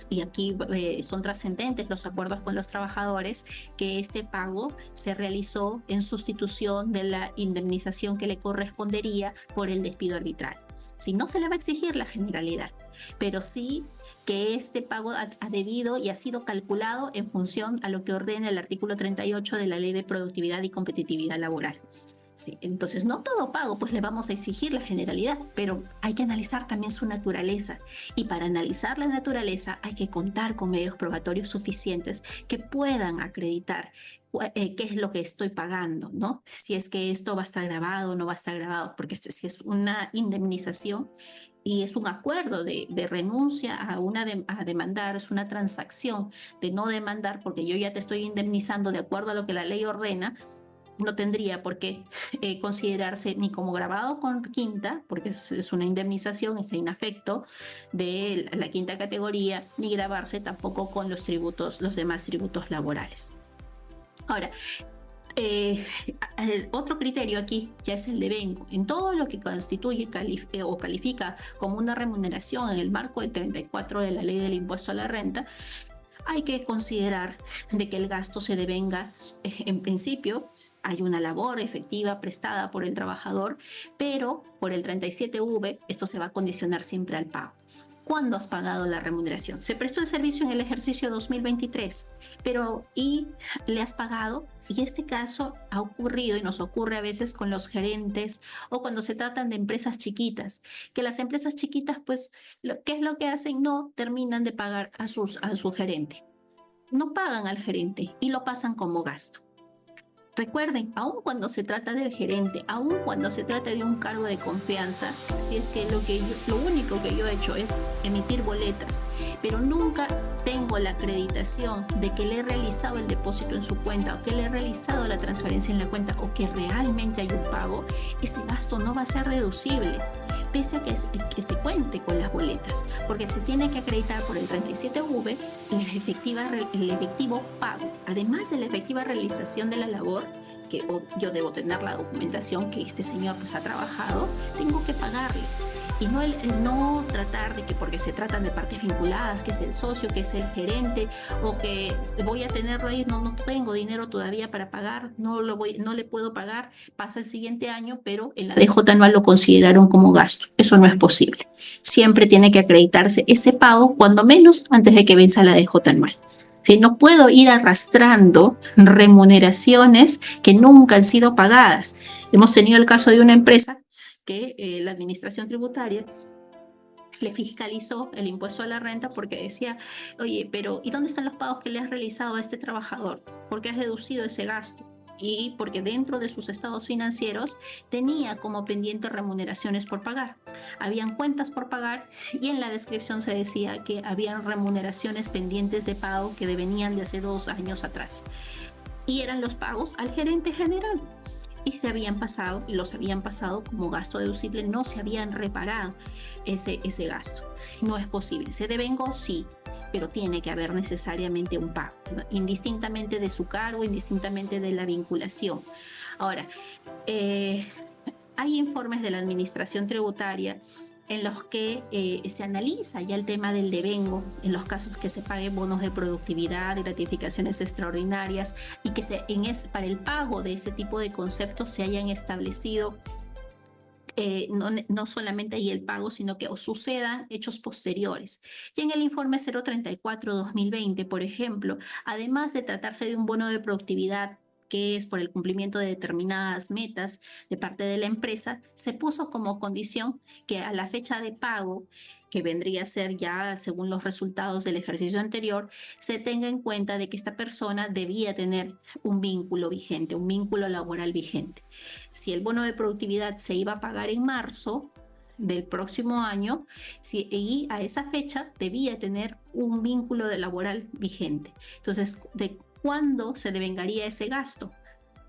y aquí son trascendentes los acuerdos con los trabajadores, que este pago se realizó en sustitución de la indemnización que le correspondería por el despido arbitrario. Si no se le va a exigir la generalidad, pero sí que este pago ha debido y ha sido calculado en función a lo que ordena el artículo 38 de la Ley de Productividad y Competitividad Laboral. Sí, entonces no todo pago pues le vamos a exigir la generalidad, pero hay que analizar también su naturaleza, y para analizar la naturaleza hay que contar con medios probatorios suficientes que puedan acreditar qué es lo que estoy pagando, ¿no? Si es que esto va a estar grabado o no va a estar grabado, porque si es una indemnización y es un acuerdo de renuncia a demandar, es una transacción de no demandar porque yo ya te estoy indemnizando de acuerdo a lo que la ley ordena, no tendría por qué considerarse ni como grabado con quinta, porque es una indemnización, está inafecto de la quinta categoría, ni grabarse tampoco con los tributos, los demás tributos laborales. Ahora, el otro criterio aquí ya es el devengo. En todo lo que constituye o califica como una remuneración en el marco del 34 de la Ley del Impuesto a la Renta, hay que considerar de que el gasto se devenga, en principio, hay una labor efectiva prestada por el trabajador, pero por el 37V esto se va a condicionar siempre al pago. ¿Cuándo has pagado la remuneración? Se prestó el servicio en el ejercicio 2023, pero ¿y le has pagado? Y este caso ha ocurrido y nos ocurre a veces con los gerentes o cuando se tratan de empresas chiquitas, que las empresas chiquitas, pues, ¿qué es lo que hacen? No terminan de pagar a su gerente. No pagan al gerente y lo pasan como gasto. Recuerden, aun cuando se trata del gerente, aun cuando se trata de un cargo de confianza, si es que lo único que yo he hecho es emitir boletas, pero nunca tengo la acreditación de que le he realizado el depósito en su cuenta o que le he realizado la transferencia en la cuenta o que realmente hay un pago, ese gasto no va a ser deducible, pese a que se cuente con las boletas, porque se tiene que acreditar por el 37V el efectivo pago, además de la efectiva realización de la labor, que yo debo tener la documentación que este señor pues ha trabajado, tengo que pagarle. Y no tratar de que porque se tratan de partes vinculadas, que es el socio, que es el gerente, o que voy a tenerlo ahí, no tengo dinero todavía para pagar, no le puedo pagar, pasa el siguiente año, pero en la DJ anual lo consideraron como gasto. Eso no es posible. Siempre tiene que acreditarse ese pago, cuando menos antes de que venza la DJ anual. ¿Sí? No puedo ir arrastrando remuneraciones que nunca han sido pagadas. Hemos tenido el caso de una empresa que la administración tributaria le fiscalizó el impuesto a la renta porque decía, oye, pero ¿y dónde están los pagos que le has realizado a este trabajador? ¿Por qué has deducido ese gasto? Y porque dentro de sus estados financieros tenía como pendiente remuneraciones por pagar. Habían cuentas por pagar y en la descripción se decía que habían remuneraciones pendientes de pago que venían de hace 2 años atrás. Y eran los pagos al gerente general. Y los habían pasado como gasto deducible, no se habían reparado ese gasto. No es posible. ¿Se devengo? Sí, pero tiene que haber necesariamente un pago, ¿no? Indistintamente de su cargo, indistintamente de la vinculación. Ahora, hay informes de la administración tributaria en los que se analiza ya el tema del devengo, en los casos que se paguen bonos de productividad, gratificaciones extraordinarias, y que para el pago de ese tipo de conceptos se hayan establecido no solamente ahí el pago, sino que sucedan hechos posteriores. Y en el informe 034-2020, por ejemplo, además de tratarse de un bono de productividad que es por el cumplimiento de determinadas metas de parte de la empresa, se puso como condición que a la fecha de pago, que vendría a ser ya según los resultados del ejercicio anterior, se tenga en cuenta de que esta persona debía tener un vínculo vigente, un vínculo laboral vigente. Si el bono de productividad se iba a pagar en marzo del próximo año, y a esa fecha debía tener un vínculo laboral vigente. Entonces, ¿de cuándo se devengaría ese gasto?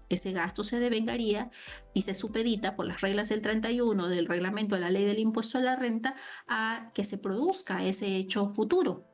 Ese gasto se devengaría y se supedita por las reglas del 31 del reglamento de la ley del impuesto a la renta a que se produzca ese hecho futuro,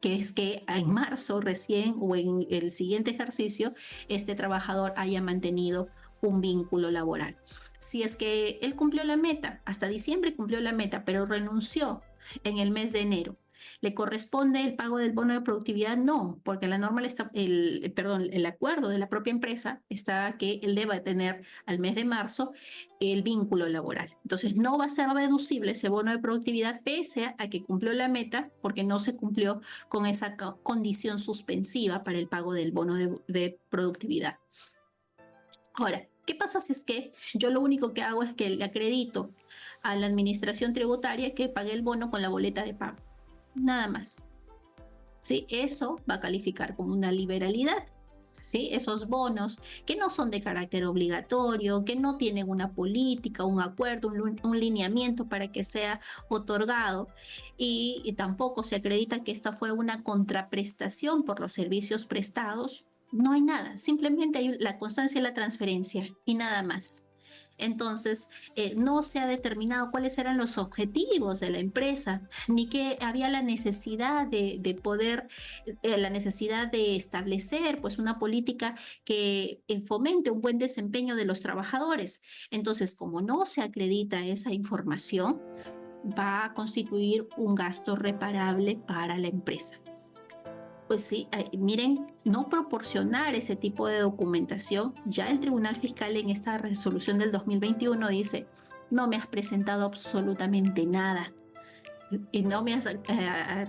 que es que en marzo recién o en el siguiente ejercicio este trabajador haya mantenido un vínculo laboral. Si es que él cumplió la meta, hasta diciembre cumplió la meta, pero renunció en el mes de enero, ¿Le corresponde el pago del bono de productividad? No, porque la norma, el acuerdo de la propia empresa está que él deba tener al mes de marzo el vínculo laboral. Entonces no va a ser deducible ese bono de productividad pese a que cumplió la meta porque no se cumplió con esa condición suspensiva para el pago del bono de productividad. Ahora, ¿qué pasa si es que yo lo único que hago es que le acredito a la administración tributaria que pagué el bono con la boleta de pago? Nada más. ¿Sí? Eso va a calificar como una liberalidad. ¿Sí? Esos bonos que no son de carácter obligatorio, que no tienen una política, un acuerdo, un lineamiento para que sea otorgado y tampoco se acredita que esta fue una contraprestación por los servicios prestados. No hay nada, simplemente hay la constancia de la transferencia y nada más. Entonces, no se ha determinado cuáles eran los objetivos de la empresa, ni que había la necesidad de poder, la necesidad de establecer pues una política que fomente un buen desempeño de los trabajadores. Entonces, como no se acredita esa información, va a constituir un gasto reparable para la empresa. Pues sí, miren, no proporcionar ese tipo de documentación, ya el Tribunal Fiscal en esta resolución del 2021 dice, no me has presentado absolutamente nada y no me has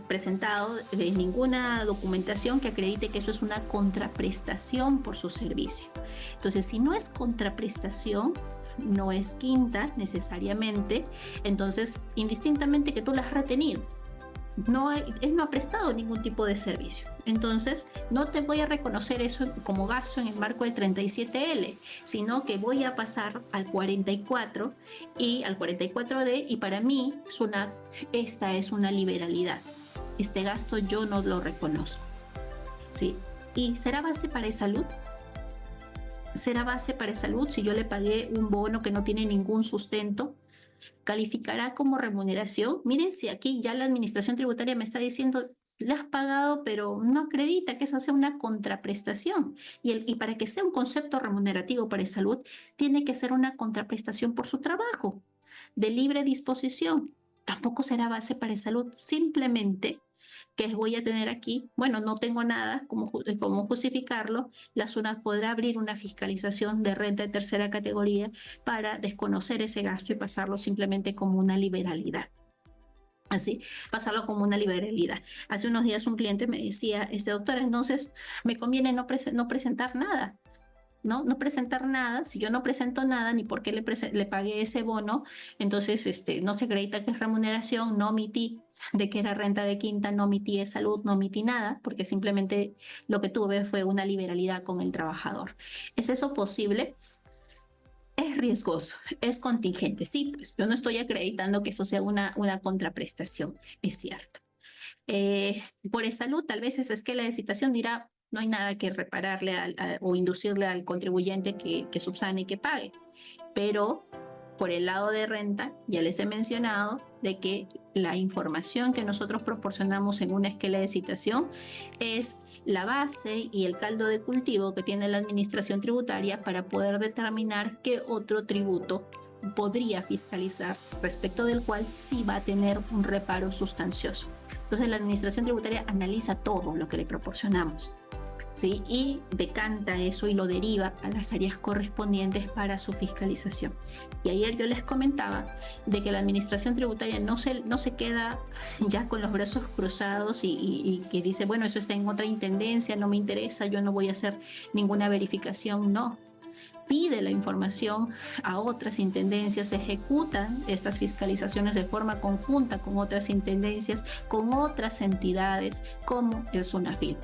presentado ninguna documentación que acredite que eso es una contraprestación por su servicio. Entonces, si no es contraprestación, no es quinta necesariamente, entonces indistintamente que tú la has retenido, él no ha prestado ningún tipo de servicio. Entonces, no te voy a reconocer eso como gasto en el marco de 37L, sino que voy a pasar al 44 y al 44D, y para mí, SUNAT, esta es una liberalidad. Este gasto yo no lo reconozco. ¿Sí? ¿Y será base para salud? ¿Será base para salud si yo le pagué un bono que no tiene ningún sustento? ¿Calificará como remuneración? Miren, si aquí ya la administración tributaria me está diciendo, le has pagado, pero no acredita que esa sea una contraprestación. Y para que sea un concepto remunerativo para salud, tiene que ser una contraprestación por su trabajo, de libre disposición. Tampoco será base para salud, simplemente que voy a tener aquí, bueno, no tengo nada como justificarlo, la SUNAT podrá abrir una fiscalización de renta de tercera categoría para desconocer ese gasto y pasarlo simplemente como una liberalidad. Así, pasarlo como una liberalidad. Hace unos días un cliente me decía, doctora, entonces me conviene no presentar nada. No presentar nada. Si yo no presento nada, ni por qué le pagué ese bono, entonces no se acredita que es remuneración, no omití de que era renta de quinta, no omití salud, no omití nada, porque simplemente lo que tuve fue una liberalidad con el trabajador. ¿Es eso posible? Es riesgoso, es contingente. Sí, pues yo no estoy acreditando que eso sea una contraprestación, es cierto. Por salud, tal vez esa esquela de citación dirá, no hay nada que repararle o inducirle al contribuyente que subsane y que pague. Pero por el lado de renta, ya les he mencionado de que la información que nosotros proporcionamos en una esquela de citación es la base y el caldo de cultivo que tiene la administración tributaria para poder determinar qué otro tributo podría fiscalizar, respecto del cual sí va a tener un reparo sustancioso. Entonces la administración tributaria analiza todo lo que le proporcionamos, ¿sí? Y decanta eso y lo deriva a las áreas correspondientes para su fiscalización. Y ayer yo les comentaba de que la administración tributaria no se queda ya con los brazos cruzados y que dice, bueno, eso está en otra intendencia, no me interesa, yo no voy a hacer ninguna verificación. No, pide la información a otras intendencias, ejecutan estas fiscalizaciones de forma conjunta con otras intendencias, con otras entidades como el SUNAFIL.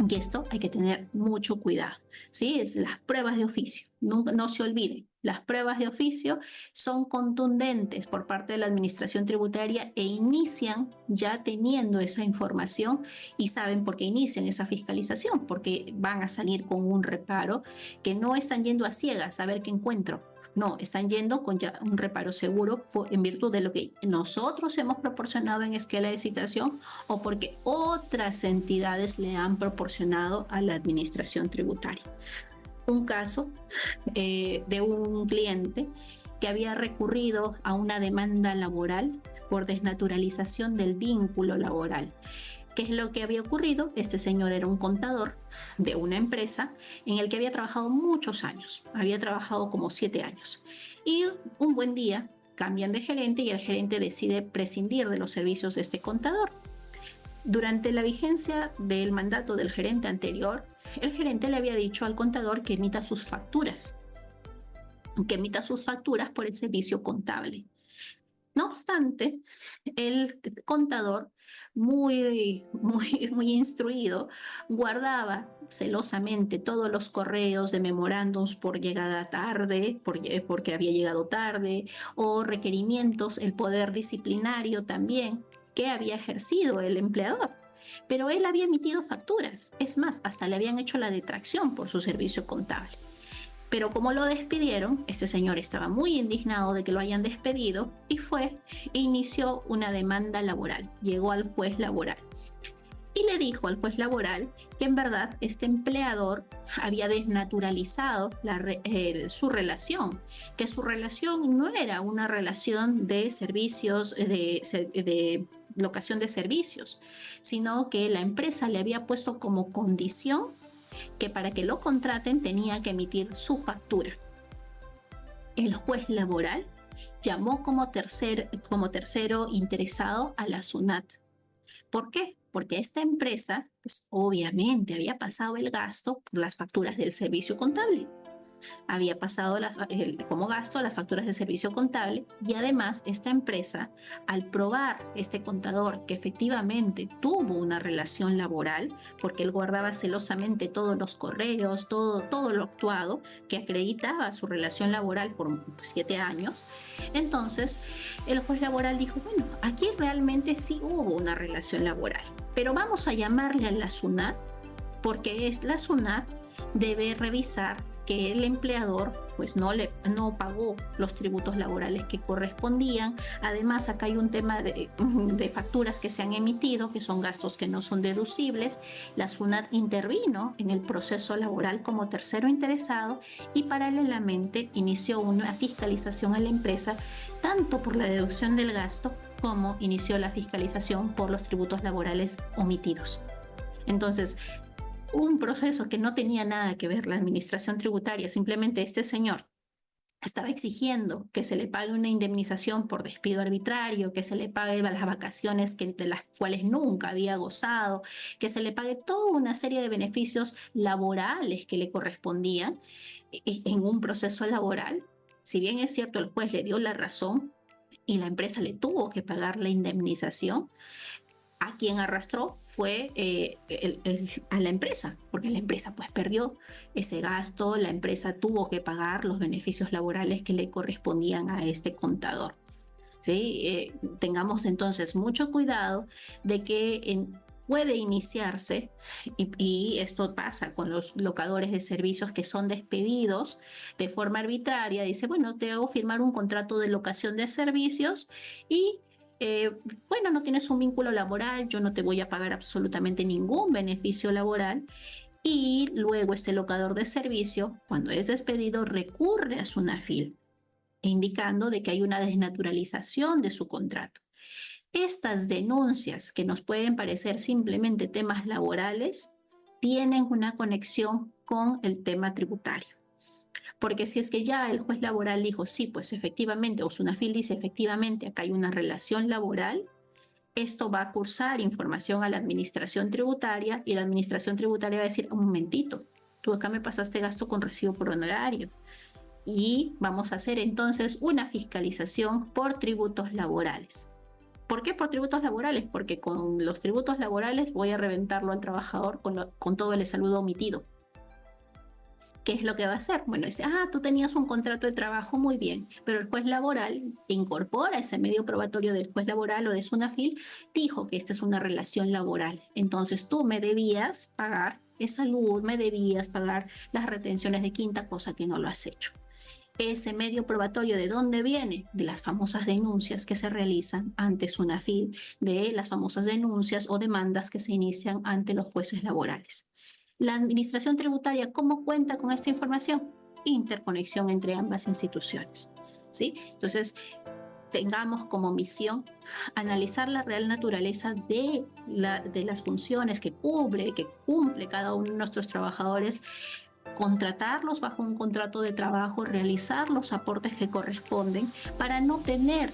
Y esto hay que tener mucho cuidado, ¿sí? Es las pruebas de oficio, no se olviden. Las pruebas de oficio son contundentes por parte de la administración tributaria e inician ya teniendo esa información y saben por qué inician esa fiscalización, porque van a salir con un reparo que no están yendo a ciegas a ver qué encuentro. No, están yendo con ya un reparo seguro en virtud de lo que nosotros hemos proporcionado en esquela de citación o porque otras entidades le han proporcionado a la administración tributaria. Un caso de un cliente que había recurrido a una demanda laboral por desnaturalización del vínculo laboral. ¿Qué es lo que había ocurrido? Este señor era un contador de una empresa en el que había trabajado muchos años, había trabajado como 7 años. Y un buen día cambian de gerente y el gerente decide prescindir de los servicios de este contador. Durante la vigencia del mandato del gerente anterior, el gerente le había dicho al contador que emita sus facturas por el servicio contable. No obstante, el contador, muy instruido, guardaba celosamente todos los correos de memorándums por llegada tarde, porque había llegado tarde, o requerimientos, el poder disciplinario también que había ejercido el empleador. Pero él había emitido facturas, es más, hasta le habían hecho la detracción por su servicio contable. Pero como lo despidieron, este señor estaba muy indignado de que lo hayan despedido y fue e inició una demanda laboral. Llegó al juez laboral y le dijo al juez laboral que en verdad este empleador había desnaturalizado su relación, que su relación no era una relación de servicios, de locación de servicios, sino que la empresa le había puesto como condición que para que lo contraten tenía que emitir su factura. El juez laboral llamó como tercero interesado a la SUNAT. ¿Por qué? Porque esta empresa, pues obviamente había pasado el gasto por las facturas del servicio contable. Había pasado como gasto las facturas de servicio contable y además esta empresa, al probar este contador que efectivamente tuvo una relación laboral, porque él guardaba celosamente todos los correos, todo lo actuado que acreditaba su relación laboral por 7 años, entonces el juez laboral dijo, bueno, aquí realmente sí hubo una relación laboral, pero vamos a llamarle a la SUNAT porque es la SUNAT debe revisar que el empleador pues no pagó los tributos laborales que correspondían. Además, acá hay un tema de facturas que se han emitido, que son gastos que no son deducibles. La SUNAT intervino en el proceso laboral como tercero interesado y paralelamente inició una fiscalización a la empresa, tanto por la deducción del gasto como inició la fiscalización por los tributos laborales omitidos. Entonces, un proceso que no tenía nada que ver la administración tributaria, simplemente este señor estaba exigiendo que se le pague una indemnización por despido arbitrario, que se le pague las vacaciones de las cuales nunca había gozado, que se le pague toda una serie de beneficios laborales que le correspondían en un proceso laboral. Si bien es cierto, el juez le dio la razón y la empresa le tuvo que pagar la indemnización, a quien arrastró fue a la empresa, porque la empresa pues perdió ese gasto, la empresa tuvo que pagar los beneficios laborales que le correspondían a este contador. ¿Sí? Tengamos entonces mucho cuidado de que puede iniciarse, y esto pasa con los locadores de servicios que son despedidos de forma arbitraria, dice, bueno, te hago firmar un contrato de locación de servicios y bueno, no tienes un vínculo laboral, yo no te voy a pagar absolutamente ningún beneficio laboral. Y luego este locador de servicio, cuando es despedido, recurre a SUNAFIL, indicando de que hay una desnaturalización de su contrato. Estas denuncias, que nos pueden parecer simplemente temas laborales, tienen una conexión con el tema tributario. Porque si es que ya el juez laboral dijo, sí, pues efectivamente, o SUNAFIL dice, efectivamente, acá hay una relación laboral, esto va a cursar información a la administración tributaria y la administración tributaria va a decir, un momentito, tú acá me pasaste gasto con recibo por honorario. Y vamos a hacer entonces una fiscalización por tributos laborales. ¿Por qué por tributos laborales? Porque con los tributos laborales voy a reventarlo al trabajador con todo el saludo omitido. ¿Qué es lo que va a hacer? Bueno, dice, tú tenías un contrato de trabajo, muy bien, pero el juez laboral incorpora ese medio probatorio del juez laboral o de SUNAFIL, dijo que esta es una relación laboral. Entonces tú me debías pagar salud, me debías pagar las retenciones de quinta, cosa que no lo has hecho. Ese medio probatorio, ¿de dónde viene? De las famosas denuncias que se realizan ante SUNAFIL, de las famosas denuncias o demandas que se inician ante los jueces laborales. La administración tributaria, ¿cómo cuenta con esta información? Interconexión entre ambas instituciones, ¿sí? Entonces, tengamos como misión analizar la real naturaleza de las funciones que cumple cada uno de nuestros trabajadores, contratarlos bajo un contrato de trabajo, realizar los aportes que corresponden para no tener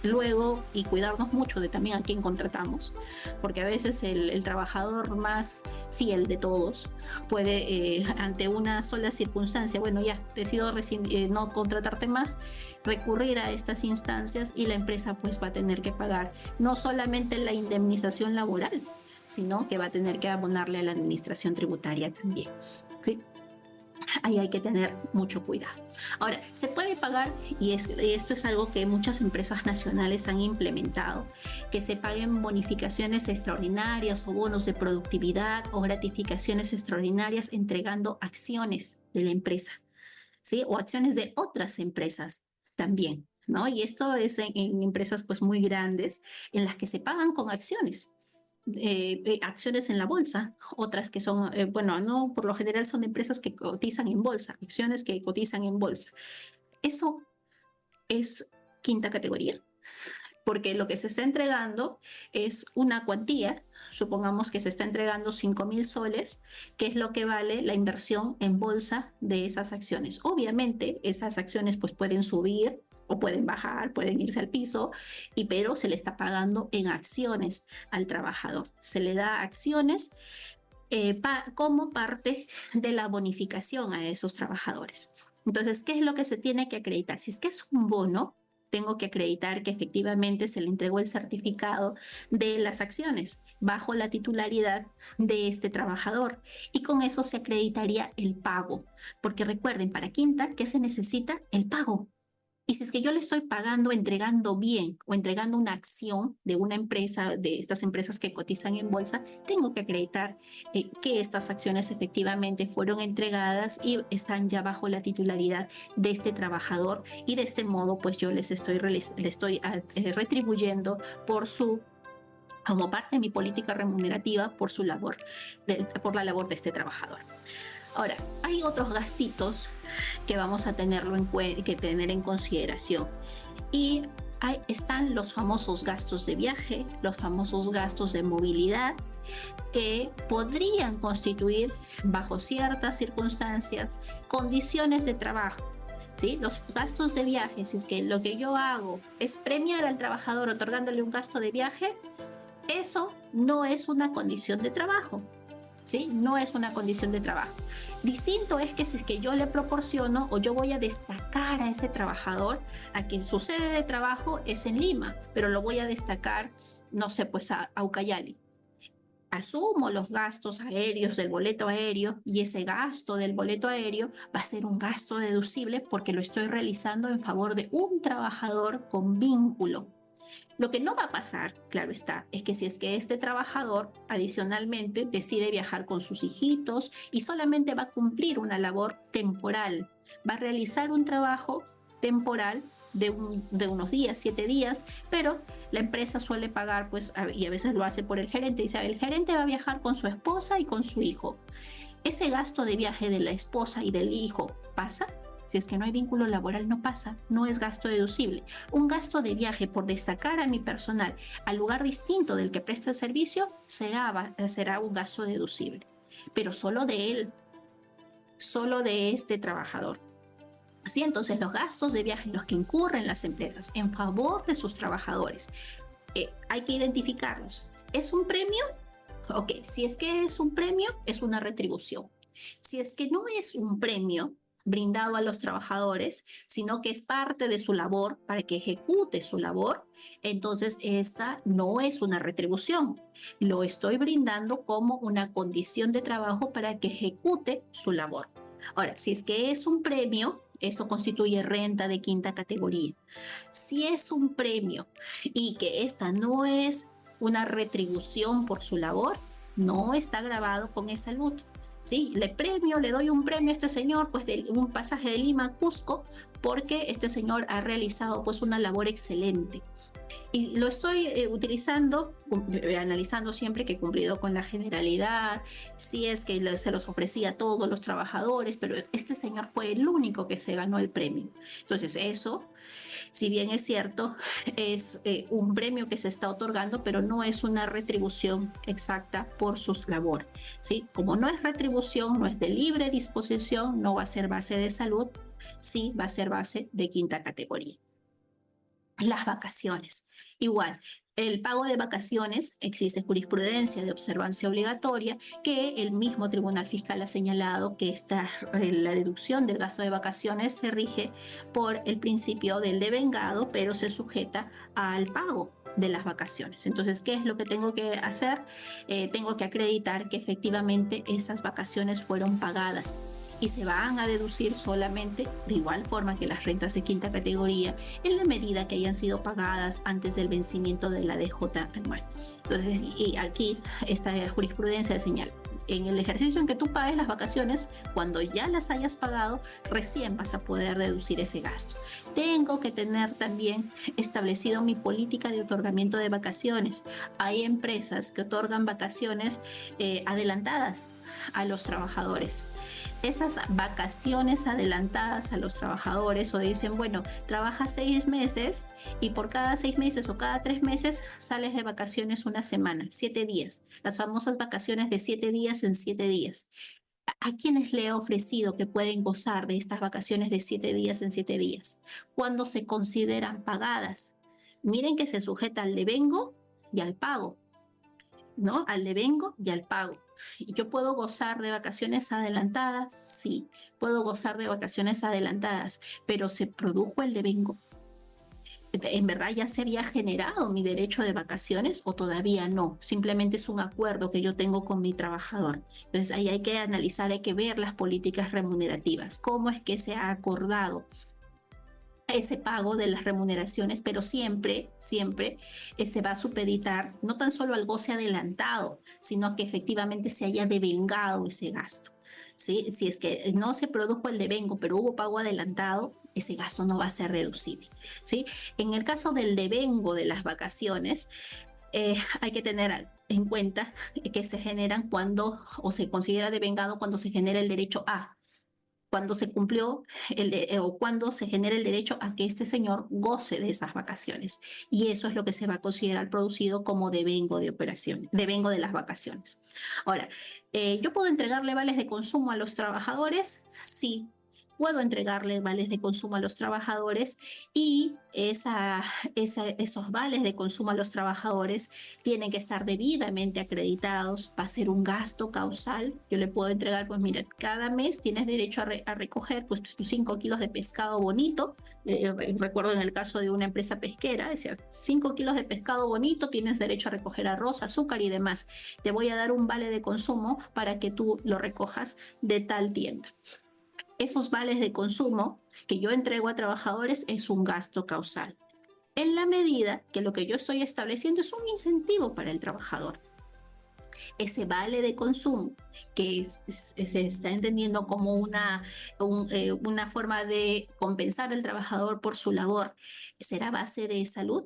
luego, y cuidarnos mucho de también a quién contratamos, porque a veces el trabajador más fiel de todos puede, ante una sola circunstancia, bueno, ya decido no contratarte más, recurrir a estas instancias, y la empresa pues va a tener que pagar no solamente la indemnización laboral, sino que va a tener que abonarle a la administración tributaria también, ¿sí? Ahí hay que tener mucho cuidado. Ahora, se puede pagar, y esto es algo que muchas empresas nacionales han implementado, que se paguen bonificaciones extraordinarias o bonos de productividad o gratificaciones extraordinarias entregando acciones de la empresa, ¿sí? O acciones de otras empresas también, ¿no? Y esto es en empresas pues muy grandes, en las que se pagan con acciones. Acciones en la bolsa, otras que son, bueno, no, por lo general son empresas que cotizan en bolsa, acciones que cotizan en bolsa. Eso es quinta categoría, porque lo que se está entregando es una cuantía. Supongamos que se está entregando 5.000 soles, que es lo que vale la inversión en bolsa de esas acciones. Obviamente, esas acciones pues pueden subir o pueden bajar, pueden irse al piso, pero se le está pagando en acciones al trabajador. Se le da acciones como parte de la bonificación a esos trabajadores. Entonces, ¿qué es lo que se tiene que acreditar? Si es que es un bono, tengo que acreditar que efectivamente se le entregó el certificado de las acciones bajo la titularidad de este trabajador, y con eso se acreditaría el pago, porque recuerden, para quinta, ¿qué se necesita? El pago. Y si es que yo le estoy pagando, entregando bien o entregando una acción de una empresa, de estas empresas que cotizan en bolsa, tengo que acreditar que estas acciones efectivamente fueron entregadas y están ya bajo la titularidad de este trabajador, y de este modo pues yo le estoy retribuyendo como parte de mi política remunerativa por su labor, por la labor de este trabajador. Ahora, hay otros gastitos que vamos a tener en consideración, y ahí están los famosos gastos de viaje, los famosos gastos de movilidad, que podrían constituir, bajo ciertas circunstancias, condiciones de trabajo. ¿Sí? Los gastos de viaje, si es que lo que yo hago es premiar al trabajador otorgándole un gasto de viaje, eso no es una condición de trabajo. ¿Sí? No es una condición de trabajo. Distinto es que si es que yo le proporciono o yo voy a destacar a ese trabajador a que su sede de trabajo es en Lima, pero lo voy a destacar, no sé, pues a Ucayali. Asumo los gastos aéreos del boleto aéreo, y ese gasto del boleto aéreo va a ser un gasto deducible porque lo estoy realizando en favor de un trabajador con vínculo. Lo que no va a pasar, claro está, es que si es que este trabajador adicionalmente decide viajar con sus hijitos y solamente va a cumplir una labor temporal, va a realizar un trabajo temporal de unos días, 7 días, pero la empresa suele pagar, pues, y a veces lo hace por el gerente, dice, el gerente va a viajar con su esposa y con su hijo. Ese gasto de viaje de la esposa y del hijo pasa. Si es que no hay vínculo laboral, no pasa, no es gasto deducible. Un gasto de viaje por destacar a mi personal al lugar distinto del que presta el servicio será un gasto deducible, pero solo de él, solo de este trabajador. Así entonces, los gastos de viaje, los que incurren las empresas en favor de sus trabajadores, hay que identificarlos. ¿Es un premio? Ok, si es que es un premio, es una retribución. Si es que no es un premio brindado a los trabajadores, sino que es parte de su labor para que ejecute su labor, entonces esta no es una retribución. Lo estoy brindando como una condición de trabajo para que ejecute su labor. Ahora, si es que es un premio, eso constituye renta de quinta categoría. Si es un premio y que esta no es una retribución por su labor, no está grabado con esa LUT. Sí, le doy un premio a este señor, pues de un pasaje de Lima a Cusco, porque este señor ha realizado pues una labor excelente. Y lo estoy utilizando, analizando siempre que he cumplido con la generalidad, si es que se los ofrecía a todos los trabajadores, pero este señor fue el único que se ganó el premio. Entonces eso Si bien es cierto, es un premio que se está otorgando, pero no es una retribución exacta por sus labores, ¿sí? Como no es retribución, no es de libre disposición, no va a ser base de salud, sí va a ser base de quinta categoría. Las vacaciones. Igual, el pago de vacaciones, existe jurisprudencia de observancia obligatoria que el mismo Tribunal Fiscal ha señalado que la deducción del gasto de vacaciones se rige por el principio del devengado, pero se sujeta al pago de las vacaciones. Entonces, ¿qué es lo que tengo que hacer? Tengo que acreditar que efectivamente esas vacaciones fueron pagadas y se van a deducir solamente de igual forma que las rentas de quinta categoría en la medida que hayan sido pagadas antes del vencimiento de la DJ anual. Entonces, y aquí esta jurisprudencia señala, en el ejercicio en que tú pagues las vacaciones, cuando ya las hayas pagado, recién vas a poder deducir ese gasto. Tengo que tener también establecido mi política de otorgamiento de vacaciones. Hay empresas que otorgan vacaciones adelantadas a los trabajadores. Esas vacaciones adelantadas a los trabajadores, o dicen, bueno, trabajas 6 meses y por cada 6 meses o cada 3 meses sales de vacaciones una semana, 7 días, las famosas vacaciones de 7 días en 7 días. ¿A quienes le he ofrecido que pueden gozar de estas vacaciones de 7 días en 7 días? Cuando se consideran pagadas. Miren que se sujeta al devengo y al pago, ¿no? Al devengo y al pago. ¿Yo puedo gozar de vacaciones adelantadas? Sí, puedo gozar de vacaciones adelantadas, pero ¿se produjo el devengo? ¿En verdad ya se había generado mi derecho de vacaciones o todavía no? Simplemente es un acuerdo que yo tengo con mi trabajador. Entonces ahí hay que analizar, hay que ver las políticas remunerativas, cómo es que se ha acordado ese pago de las remuneraciones, pero siempre, siempre se va a supeditar no tan solo al goce adelantado, sino que efectivamente se haya devengado ese gasto. ¿Sí? Si es que no se produjo el devengo, pero hubo pago adelantado, ese gasto no va a ser deducible. ¿Sí? En el caso del devengo de las vacaciones, hay que tener en cuenta que se generan cuando, o se considera devengado cuando se genera el derecho a, cuando se cumplió o cuando se genera el derecho a que este señor goce de esas vacaciones. Y eso es lo que se va a considerar producido como devengo de operaciones, devengo de las vacaciones. Ahora, ¿yo puedo entregarle vales de consumo a los trabajadores? Sí. Puedo entregarle vales de consumo a los trabajadores y esos vales de consumo a los trabajadores tienen que estar debidamente acreditados. Va a ser un gasto causal. Yo le puedo entregar, pues mira, cada mes tienes derecho a recoger pues, tus 5 kilos de pescado bonito. Recuerdo en el caso de una empresa pesquera, decía 5 kilos de pescado bonito, tienes derecho a recoger arroz, azúcar y demás. Te voy a dar un vale de consumo para que tú lo recojas de tal tienda. Esos vales de consumo que yo entrego a trabajadores es un gasto causal, en la medida que lo que yo estoy estableciendo es un incentivo para el trabajador. Ese vale de consumo que se está entendiendo como una forma de compensar al trabajador por su labor, ¿será base de salud?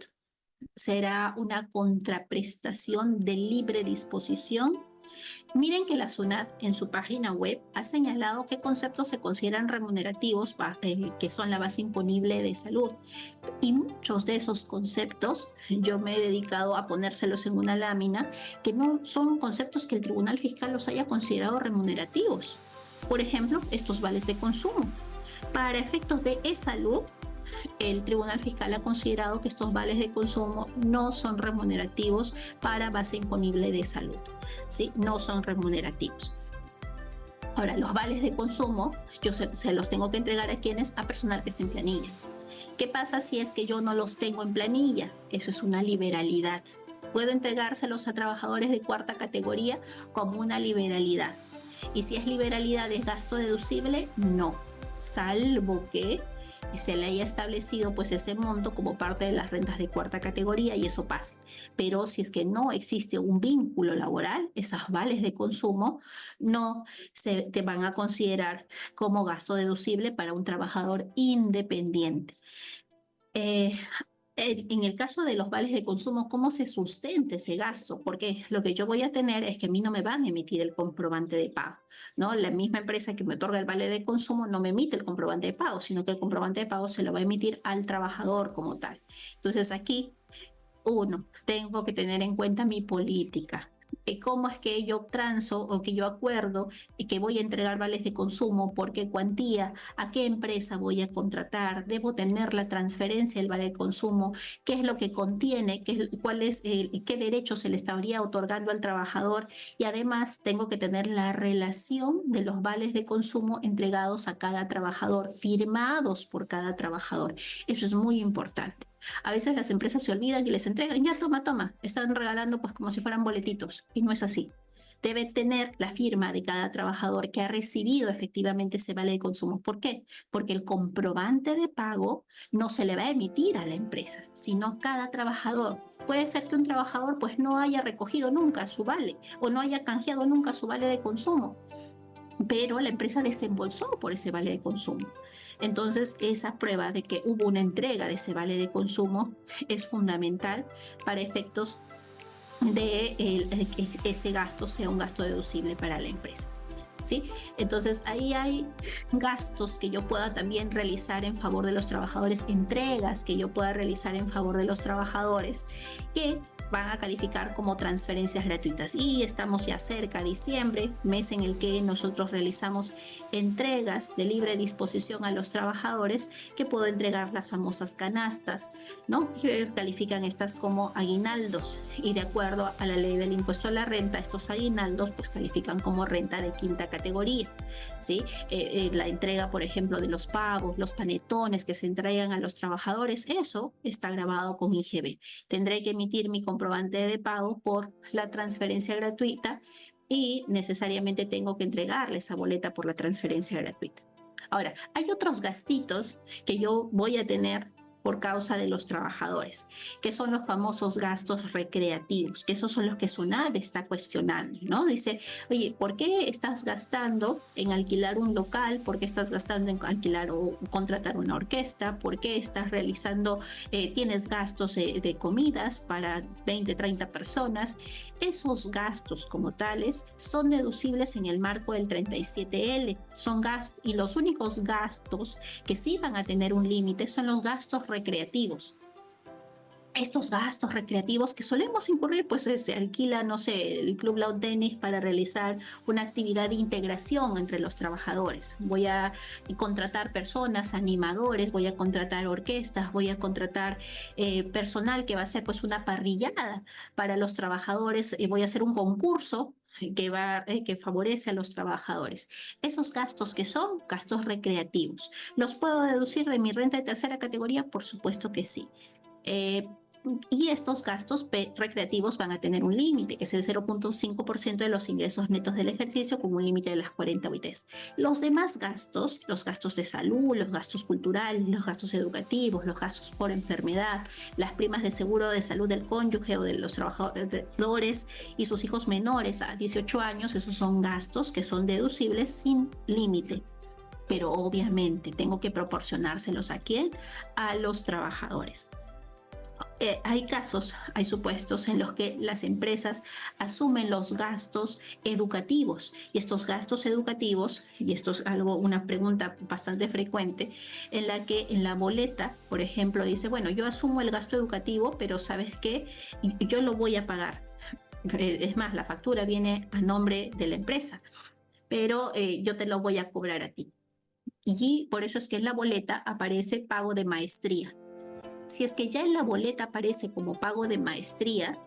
¿Será una contraprestación de libre disposición? Miren que la SUNAT en su página web ha señalado qué conceptos se consideran remunerativos, que son la base imponible de salud. Y muchos de esos conceptos yo me he dedicado a ponérselos en una lámina, que no son conceptos que el Tribunal Fiscal los haya considerado remunerativos. Por ejemplo, estos vales de consumo. Para efectos de e-salud, el Tribunal Fiscal ha considerado que estos vales de consumo no son remunerativos para base imponible de salud, ¿sí? No son remunerativos. Ahora, los vales de consumo yo se los tengo que entregar a quienes, a personal que esté en planilla. ¿Qué pasa si es que yo no los tengo en planilla? Eso es una liberalidad. Puedo entregárselos a trabajadores de cuarta categoría como una liberalidad. Y si es liberalidad, ¿es gasto deducible? No, salvo que se le haya establecido pues ese monto como parte de las rentas de cuarta categoría y eso pase. Pero si es que no existe un vínculo laboral, esas vales de consumo no se te van a considerar como gasto deducible para un trabajador independiente. En el caso de los vales de consumo, ¿cómo se sustenta ese gasto? Porque lo que yo voy a tener es que a mí no me van a emitir el comprobante de pago, ¿no? La misma empresa que me otorga el vale de consumo no me emite el comprobante de pago, sino que el comprobante de pago se lo va a emitir al trabajador como tal. Entonces aquí, uno, tengo que tener en cuenta mi política. ¿Cómo es que yo transo o que yo acuerdo que voy a entregar vales de consumo? ¿Por qué cuantía? ¿A qué empresa voy a contratar? ¿Debo tener la transferencia del vale de consumo? ¿Qué es lo que contiene? ¿Cuál es qué derecho se le estaría otorgando al trabajador? Y además tengo que tener la relación de los vales de consumo entregados a cada trabajador, firmados por cada trabajador. Eso es muy importante. A veces las empresas se olvidan y les entregan, ya toma, toma, están regalando pues como si fueran boletitos y no es así. Debe tener la firma de cada trabajador que ha recibido efectivamente ese vale de consumo. ¿Por qué? Porque el comprobante de pago no se le va a emitir a la empresa, sino a cada trabajador. Puede ser que un trabajador pues no haya recogido nunca su vale o no haya canjeado nunca su vale de consumo, pero la empresa desembolsó por ese vale de consumo. Entonces, esa prueba de que hubo una entrega de ese vale de consumo es fundamental para efectos de que este gasto sea un gasto deducible para la empresa. ¿Sí? Entonces ahí hay gastos que yo pueda también realizar en favor de los trabajadores, entregas que yo pueda realizar en favor de los trabajadores que van a calificar como transferencias gratuitas. Y estamos ya cerca de diciembre, mes en el que nosotros realizamos entregas de libre disposición a los trabajadores, que puedo entregar las famosas canastas, ¿no? Que califican estas como aguinaldos y de acuerdo a la ley del impuesto a la renta, estos aguinaldos pues califican como renta de quinta categoría, ¿sí? La entrega, por ejemplo, de los pavos, los panetones que se entregan a los trabajadores, eso está grabado con IGB. Tendré que emitir mi comprobante de pago por la transferencia gratuita y necesariamente tengo que entregarle esa boleta por la transferencia gratuita. Ahora, hay otros gastitos que yo voy a tener por causa de los trabajadores, que son los famosos gastos recreativos, que esos son los que SUNAT está cuestionando, ¿no? Dice, oye, ¿por qué estás gastando en alquilar un local? ¿Por qué estás gastando en alquilar o contratar una orquesta? ¿Por qué estás realizando, tienes gastos de comidas para 20, 30 personas? Esos gastos como tales son deducibles en el marco del 37L. Son gastos y los únicos gastos que sí van a tener un límite son los gastos recreativos. Estos gastos recreativos que solemos incurrir, pues se alquila, no sé, el Club Lawn Tennis para realizar una actividad de integración entre los trabajadores. Voy a contratar personas, animadores, voy a contratar orquestas, voy a contratar personal que va a hacer pues una parrillada para los trabajadores, voy a hacer un concurso que favorece a los trabajadores. Esos gastos que son gastos recreativos, ¿los puedo deducir de mi renta de tercera categoría? Por supuesto que sí. Y estos gastos recreativos van a tener un límite, que es el 0.5% de los ingresos netos del ejercicio, con un límite de las 40 UITs. Los demás gastos, los gastos de salud, los gastos culturales, los gastos educativos, los gastos por enfermedad, las primas de seguro de salud del cónyuge o de los trabajadores y sus hijos menores a 18 años, esos son gastos que son deducibles sin límite. Pero obviamente tengo que proporcionárselos ¿a quién? A los trabajadores. Hay casos, hay supuestos en los que las empresas asumen los gastos educativos y estos gastos educativos, y esto es una pregunta bastante frecuente, en la que en la boleta, por ejemplo, dice, bueno, yo asumo el gasto educativo, pero ¿sabes qué? Yo lo voy a pagar. Es más, la factura viene a nombre de la empresa, pero yo te lo voy a cobrar a ti. Y por eso es que en la boleta aparece pago de maestría. Si es que ya en la boleta aparece como pago de maestría,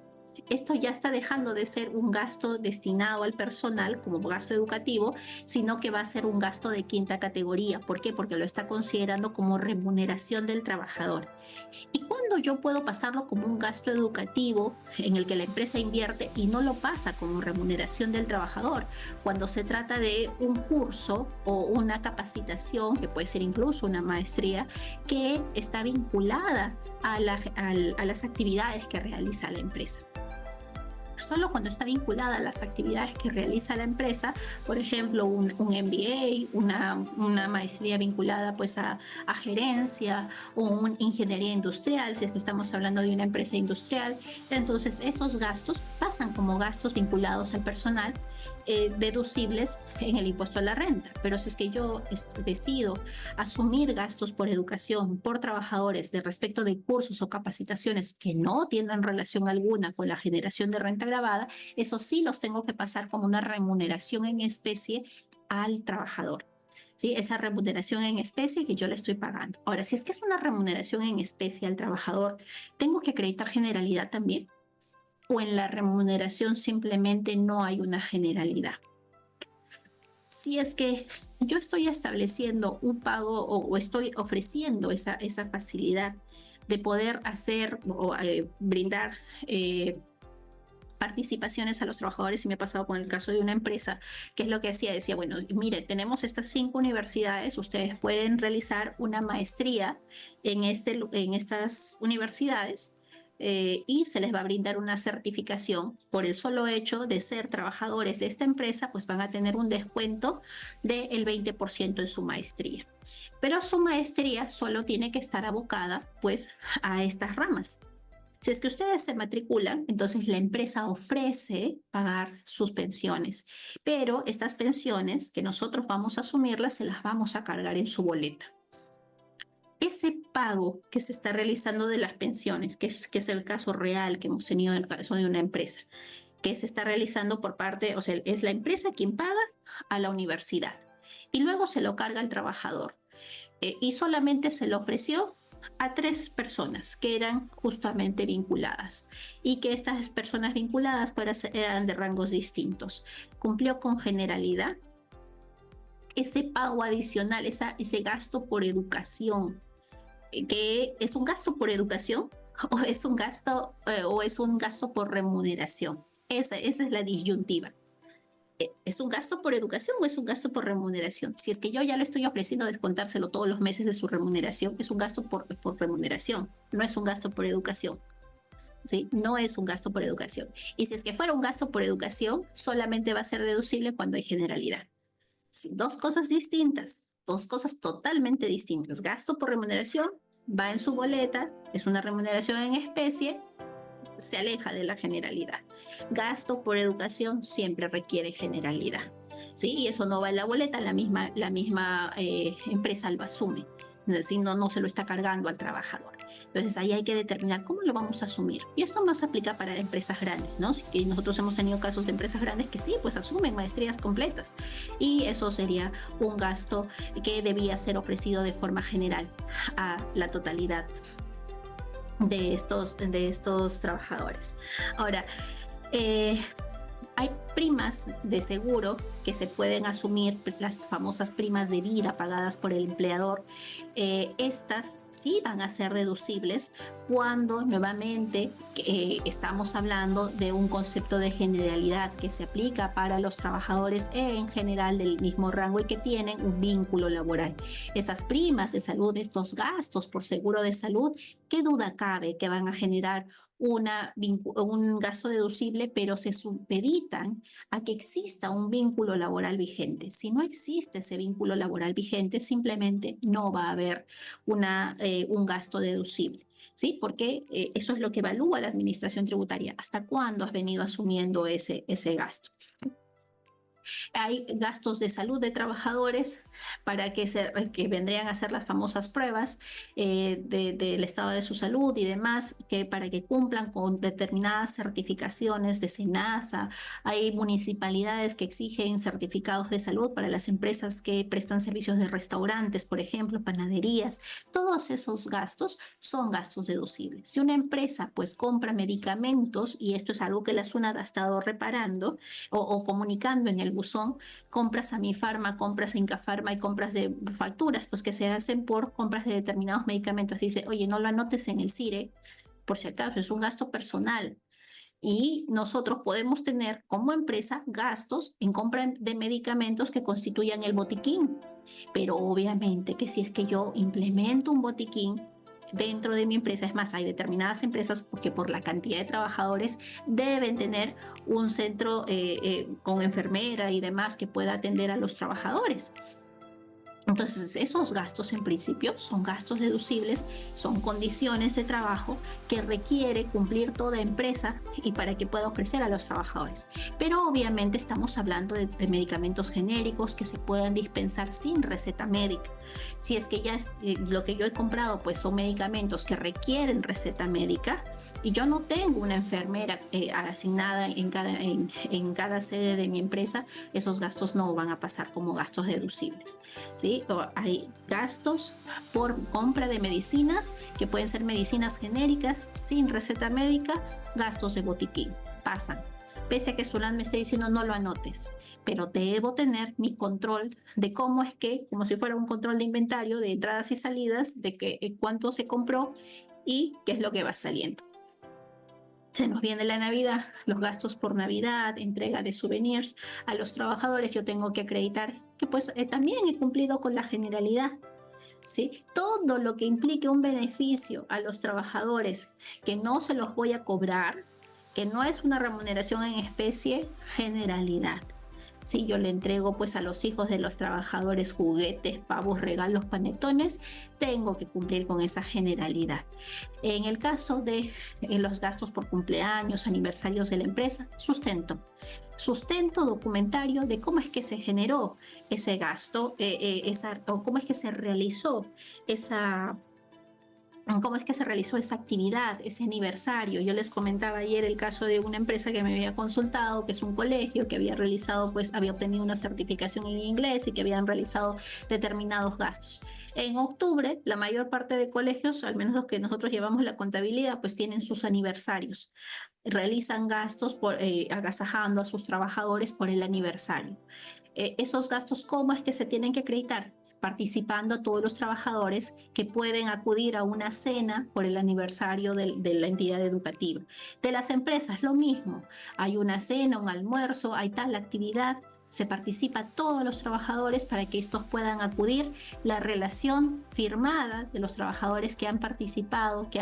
esto ya está dejando de ser un gasto destinado al personal como gasto educativo, sino que va a ser un gasto de quinta categoría. ¿Por qué? Porque lo está considerando como remuneración del trabajador. ¿Y cuándo yo puedo pasarlo como un gasto educativo en el que la empresa invierte y no lo pasa como remuneración del trabajador? Cuando se trata de un curso o una capacitación, que puede ser incluso una maestría, que está vinculada a las actividades que realiza la empresa. solo cuando está vinculada a las actividades que realiza la empresa, por ejemplo, un MBA, una maestría vinculada pues a gerencia o una ingeniería industrial, si es que estamos hablando de una empresa industrial. Entonces, esos gastos pasan como gastos vinculados al personal, deducibles en el impuesto a la renta. Pero si es que yo decido asumir gastos por educación, por trabajadores, de respecto de cursos o capacitaciones que no tienen relación alguna con la generación de renta agravada, eso sí los tengo que pasar como una remuneración en especie al trabajador. ¿Sí? Esa remuneración en especie que yo le estoy pagando. Ahora, si es que es una remuneración en especie al trabajador, ¿tengo que acreditar generalidad también? ¿O en la remuneración simplemente no hay una generalidad? Si es que yo estoy estableciendo un pago o estoy ofreciendo esa facilidad de poder hacer o brindar participaciones a los trabajadores, y me ha pasado con el caso de una empresa, que es lo que hacía, decía, bueno, mire, tenemos estas 5 universidades, ustedes pueden realizar una maestría en estas universidades, y se les va a brindar una certificación por el solo hecho de ser trabajadores de esta empresa, pues van a tener un descuento del 20% en su maestría. Pero su maestría solo tiene que estar abocada pues a estas ramas. Si es que ustedes se matriculan, entonces la empresa ofrece pagar sus pensiones, pero estas pensiones que nosotros vamos a asumirlas, se las vamos a cargar en su boleta. Ese pago que se está realizando de las pensiones, que es el caso real que hemos tenido en el caso de una empresa, que se está realizando por parte, o sea, es la empresa quien paga a la universidad y luego se lo carga al trabajador. Y solamente se lo ofreció a 3 personas que eran justamente vinculadas, y que estas personas vinculadas pues eran de rangos distintos. Cumplió con generalidad. Ese pago adicional, ese gasto por educación, que es un gasto por educación o es un gasto por remuneración. Esa es la disyuntiva. ¿Es un gasto por educación o es un gasto por remuneración? Si es que yo ya le estoy ofreciendo descontárselo todos los meses de su remuneración, es un gasto por remuneración, no es un gasto por educación. ¿Sí? No es un gasto por educación. Y si es que fuera un gasto por educación, solamente va a ser deducible cuando hay generalidad. ¿Sí? Dos cosas distintas, dos cosas totalmente distintas. Gasto por remuneración va en su boleta, es una remuneración en especie, se aleja de la generalidad. Gasto por educación siempre requiere generalidad, ¿sí? Y eso no va en la boleta, la misma empresa lo asume, ¿sí? No se lo está cargando al trabajador. Entonces ahí hay que determinar cómo lo vamos a asumir. Y esto más aplica para empresas grandes, ¿no? Así que nosotros hemos tenido casos de empresas grandes que sí, pues asumen maestrías completas. Y eso sería un gasto que debía ser ofrecido de forma general a la totalidad de estos trabajadores. Ahora, hay primas de seguro que se pueden asumir, las famosas primas de vida pagadas por el empleador. Estas sí van a ser deducibles cuando nuevamente estamos hablando de un concepto de generalidad que se aplica para los trabajadores en general del mismo rango y que tienen un vínculo laboral. Esas primas de salud, estos gastos por seguro de salud, qué duda cabe que van a generar un gasto deducible, pero se supeditan a que exista un vínculo laboral vigente. Si no existe ese vínculo laboral vigente, simplemente no va a haber un gasto deducible. ¿Sí? Porque eso es lo que evalúa la administración tributaria. ¿Hasta cuándo has venido asumiendo ese gasto? Hay gastos de salud de trabajadores que vendrían a ser las famosas pruebas del estado de su salud y demás, para que cumplan con determinadas certificaciones de SENASA. Hay municipalidades que exigen certificados de salud para las empresas que prestan servicios de restaurantes, por ejemplo, panaderías. Todos esos gastos son gastos deducibles. Si una empresa pues compra medicamentos, y esto es algo que la SUNAT ha estado reparando o comunicando en el buzón, compras a Mi Farma, compras a Incafarma y compras de facturas, pues que se hacen por compras de determinados medicamentos. Dice, oye, no lo anotes en el CIRE, por si acaso, es un gasto personal. Y nosotros podemos tener como empresa gastos en compra de medicamentos que constituyan el botiquín. Pero obviamente que si es que yo implemento un botiquín, dentro de mi empresa. Es más, hay determinadas empresas que por la cantidad de trabajadores deben tener un centro con enfermera y demás que pueda atender a los trabajadores. Entonces, esos gastos en principio son gastos deducibles, son condiciones de trabajo que requiere cumplir toda empresa y para que pueda ofrecer a los trabajadores. Pero obviamente estamos hablando de medicamentos genéricos que se puedan dispensar sin receta médica. Si es que ya lo que yo he comprado pues son medicamentos que requieren receta médica y yo no tengo una enfermera asignada en cada sede de mi empresa, esos gastos no van a pasar como gastos deducibles, ¿sí? Hay gastos por compra de medicinas que pueden ser medicinas genéricas sin receta médica, gastos de botiquín, pasan. Pese a que Solán me esté diciendo no lo anotes, pero debo tener mi control de cómo es que, como si fuera un control de inventario de entradas y salidas, de que, cuánto se compró y qué es lo que va saliendo. Se nos viene la Navidad, los gastos por Navidad, entrega de souvenirs a los trabajadores. Yo tengo que acreditar que pues también he cumplido con la generalidad, ¿sí? Todo lo que implique un beneficio a los trabajadores que no se los voy a cobrar, que no es una remuneración en especie, generalidad. Si yo le entrego pues a los hijos de los trabajadores juguetes, pavos, regalos, panetones, tengo que cumplir con esa generalidad. En el caso de los gastos por cumpleaños, aniversarios de la empresa, sustento documentario de cómo es que se generó ese gasto, o cómo es que se realizó esa actividad, ese aniversario. Yo les comentaba ayer el caso de una empresa que me había consultado, que es un colegio que había realizado, pues había obtenido una certificación en inglés y que habían realizado determinados gastos. En octubre, la mayor parte de colegios, al menos los que nosotros llevamos la contabilidad, pues tienen sus aniversarios. Realizan gastos agasajando a sus trabajadores por el aniversario. Esos gastos, ¿cómo es que se tienen que acreditar? Participando todos los trabajadores que pueden acudir a una cena por el aniversario de la entidad educativa. De las empresas, lo mismo. Hay una cena, un almuerzo, hay tal actividad, se participa todos los trabajadores para que estos puedan acudir. La relación firmada de los trabajadores que han participado, que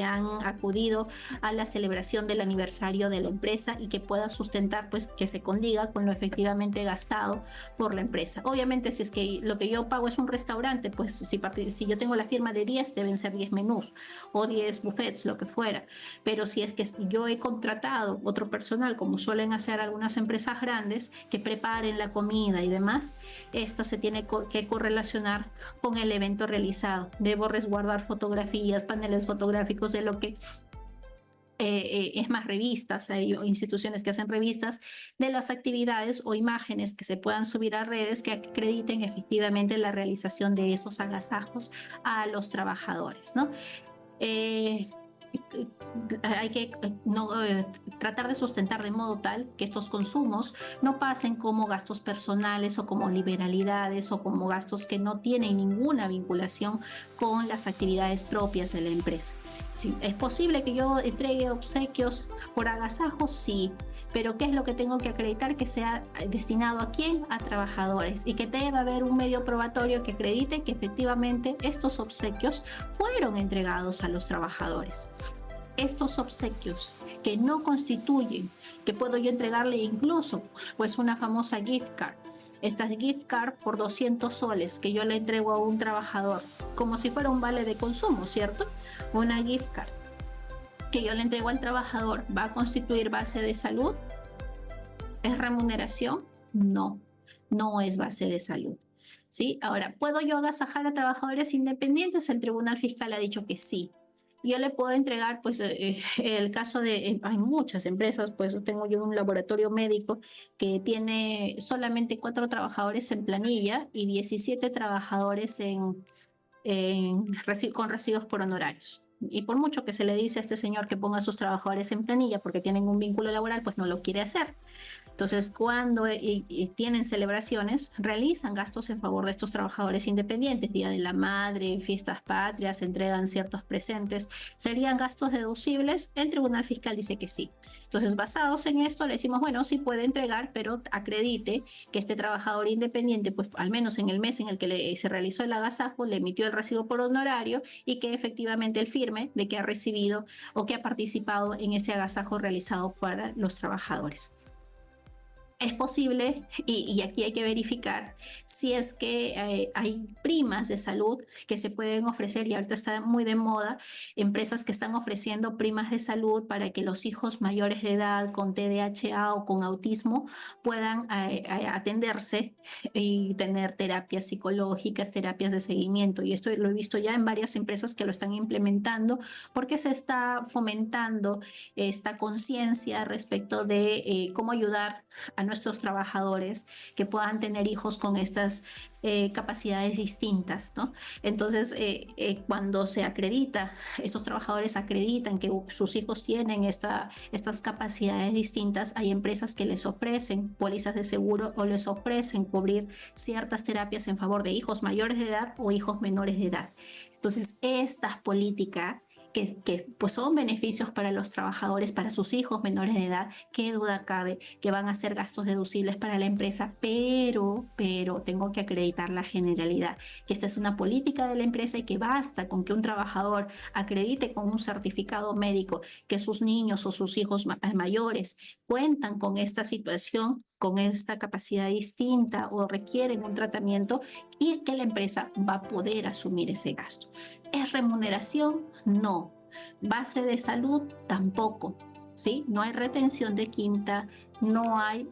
han acudido a la celebración del aniversario de la empresa y que pueda sustentar, pues que se condiga con lo efectivamente gastado por la empresa. Obviamente, si es que lo que yo pago es un restaurante, pues si yo tengo la firma de 10, deben ser 10 menús o 10 buffets, lo que fuera. Pero si es que yo he contratado otro personal, como suelen hacer algunas empresas grandes, que preparen la comida y demás, esta se tiene que correlacionar con el evento realizado. Debo resguardar fotografías, paneles fotográficos de lo que es más, revistas, hay instituciones que hacen revistas de las actividades o imágenes que se puedan subir a redes que acrediten efectivamente la realización de esos agasajos a los trabajadores, ¿no? Hay que tratar de sustentar de modo tal que estos consumos no pasen como gastos personales o como liberalidades o como gastos que no tienen ninguna vinculación con las actividades propias de la empresa. Sí, ¿es posible que yo entregue obsequios por agasajo? Sí, pero ¿qué es lo que tengo que acreditar? Que sea destinado a quién, a trabajadores, y que debe haber un medio probatorio que acredite que efectivamente estos obsequios fueron entregados a los trabajadores. Estos obsequios que no constituyen, que puedo yo entregarle incluso pues una famosa gift card, estas gift card por 200 soles que yo le entrego a un trabajador como si fuera un vale de consumo, ¿cierto? Una gift card que yo le entrego al trabajador, ¿va a constituir base de salud? ¿Es remuneración? No, no es base de salud, ¿sí? Ahora, ¿puedo yo agasajar a trabajadores independientes? El Tribunal Fiscal ha dicho que sí. Yo le puedo entregar, pues, el caso de, hay muchas empresas, pues tengo yo un laboratorio médico que tiene solamente 4 trabajadores en planilla y 17 trabajadores con recibos por honorarios. Y por mucho que se le dice a este señor que ponga a sus trabajadores en planilla porque tienen un vínculo laboral, pues no lo quiere hacer. Entonces, cuando tienen celebraciones, realizan gastos en favor de estos trabajadores independientes, Día de la Madre, fiestas patrias, entregan ciertos presentes, ¿serían gastos deducibles? El Tribunal Fiscal dice que sí. Entonces, basados en esto, le decimos, bueno, sí puede entregar, pero acredite que este trabajador independiente, pues al menos en el mes en el que se realizó el agasajo, le emitió el recibo por honorario y que efectivamente él firme de que ha recibido o que ha participado en ese agasajo realizado para los trabajadores. Es posible, y aquí hay que verificar si es que hay primas de salud que se pueden ofrecer, y ahorita está muy de moda, empresas que están ofreciendo primas de salud para que los hijos mayores de edad con TDAH o con autismo puedan atenderse y tener terapias psicológicas, terapias de seguimiento. Y esto lo he visto ya en varias empresas que lo están implementando porque se está fomentando esta conciencia respecto de cómo ayudar a nuestros trabajadores que puedan tener hijos con estas capacidades distintas, ¿no? Entonces, cuando se acredita, esos trabajadores acreditan que sus hijos tienen estas capacidades distintas, hay empresas que les ofrecen pólizas de seguro o les ofrecen cubrir ciertas terapias en favor de hijos mayores de edad o hijos menores de edad. Entonces, esta política que pues son beneficios para los trabajadores, para sus hijos menores de edad, qué duda cabe que van a ser gastos deducibles para la empresa, pero tengo que acreditar la generalidad, que esta es una política de la empresa y que basta con que un trabajador acredite con un certificado médico que sus niños o sus hijos mayores cuentan con esta situación, con esta capacidad distinta o requieren un tratamiento y que la empresa va a poder asumir ese gasto. ¿Es remuneración? No. ¿Base de salud? Tampoco. ¿Sí? No hay retención de quinta, no hay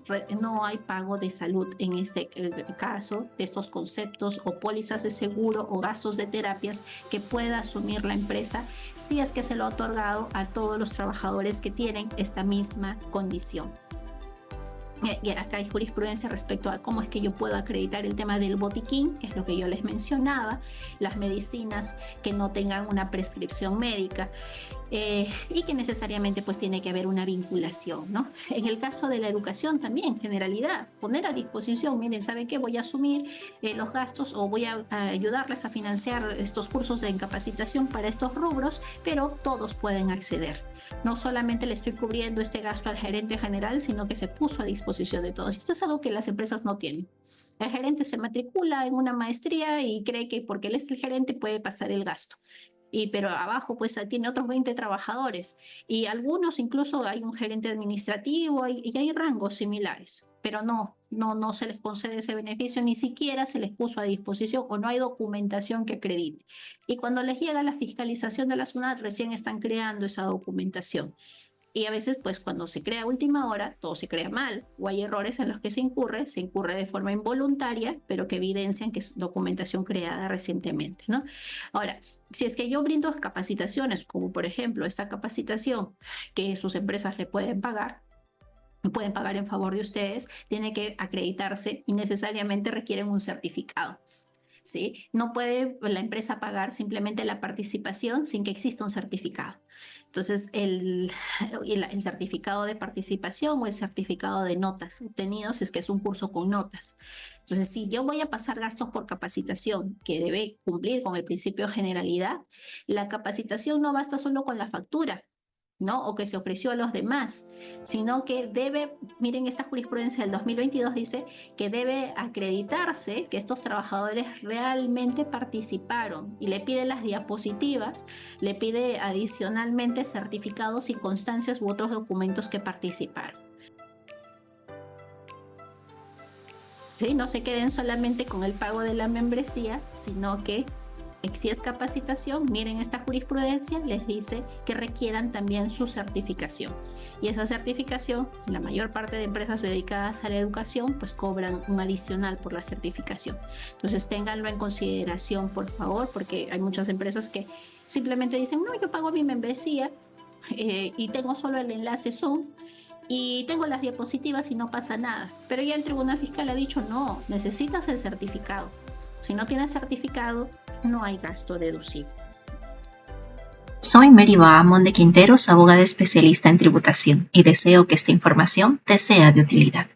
pago de salud en este caso de estos conceptos o pólizas de seguro o gastos de terapias que pueda asumir la empresa si es que se lo ha otorgado a todos los trabajadores que tienen esta misma condición. Y acá hay jurisprudencia respecto a cómo es que yo puedo acreditar el tema del botiquín, que es lo que yo les mencionaba, las medicinas que no tengan una prescripción médica y que necesariamente pues tiene que haber una vinculación, ¿no? En el caso de la educación también, generalidad, poner a disposición, miren, ¿saben qué? Voy a asumir los gastos o voy a ayudarles a financiar estos cursos de incapacitación para estos rubros, pero todos pueden acceder. No solamente le estoy cubriendo este gasto al gerente general, sino que se puso a disposición de todos. Esto es algo que las empresas no tienen. El gerente se matricula en una maestría y cree que porque él es el gerente puede pasar el gasto. Pero abajo pues tiene otros 20 trabajadores y algunos incluso hay un gerente administrativo y hay rangos similares, pero no se les concede ese beneficio, ni siquiera se les puso a disposición o no hay documentación que acredite. Y cuando les llega la fiscalización de la SUNAT recién están creando esa documentación. Y a veces, pues cuando se crea a última hora, todo se crea mal o hay errores en los que se incurre de forma involuntaria, pero que evidencian que es documentación creada recientemente, ¿no? Ahora, si es que yo brindo capacitaciones, como por ejemplo esta capacitación que sus empresas le pueden pagar en favor de ustedes, tiene que acreditarse y necesariamente requieren un certificado. ¿Sí? No puede la empresa pagar simplemente la participación sin que exista un certificado. Entonces, el certificado de participación o el certificado de notas obtenidos es que es un curso con notas. Entonces, si yo voy a pasar gastos por capacitación que debe cumplir con el principio de generalidad, la capacitación no basta solo con la factura, ¿no? O que se ofreció a los demás, sino que debe, miren, esta jurisprudencia del 2022 dice que debe acreditarse que estos trabajadores realmente participaron y le pide las diapositivas, le pide adicionalmente certificados y constancias u otros documentos que participaron. ¿Sí? No se queden solamente con el pago de la membresía, sino que si es capacitación, miren esta jurisprudencia, les dice que requieran también su certificación. Y esa certificación, la mayor parte de empresas dedicadas a la educación, pues cobran un adicional por la certificación. Entonces, ténganlo en consideración, por favor, porque hay muchas empresas que simplemente dicen, no, yo pago mi membresía y tengo solo el enlace Zoom y tengo las diapositivas y no pasa nada. Pero ya el Tribunal Fiscal ha dicho, no, necesitas el certificado. Si no tienes certificado, no hay gasto deducible. Soy Mary Bahamón de Quinteros, abogada especialista en tributación, y deseo que esta información te sea de utilidad.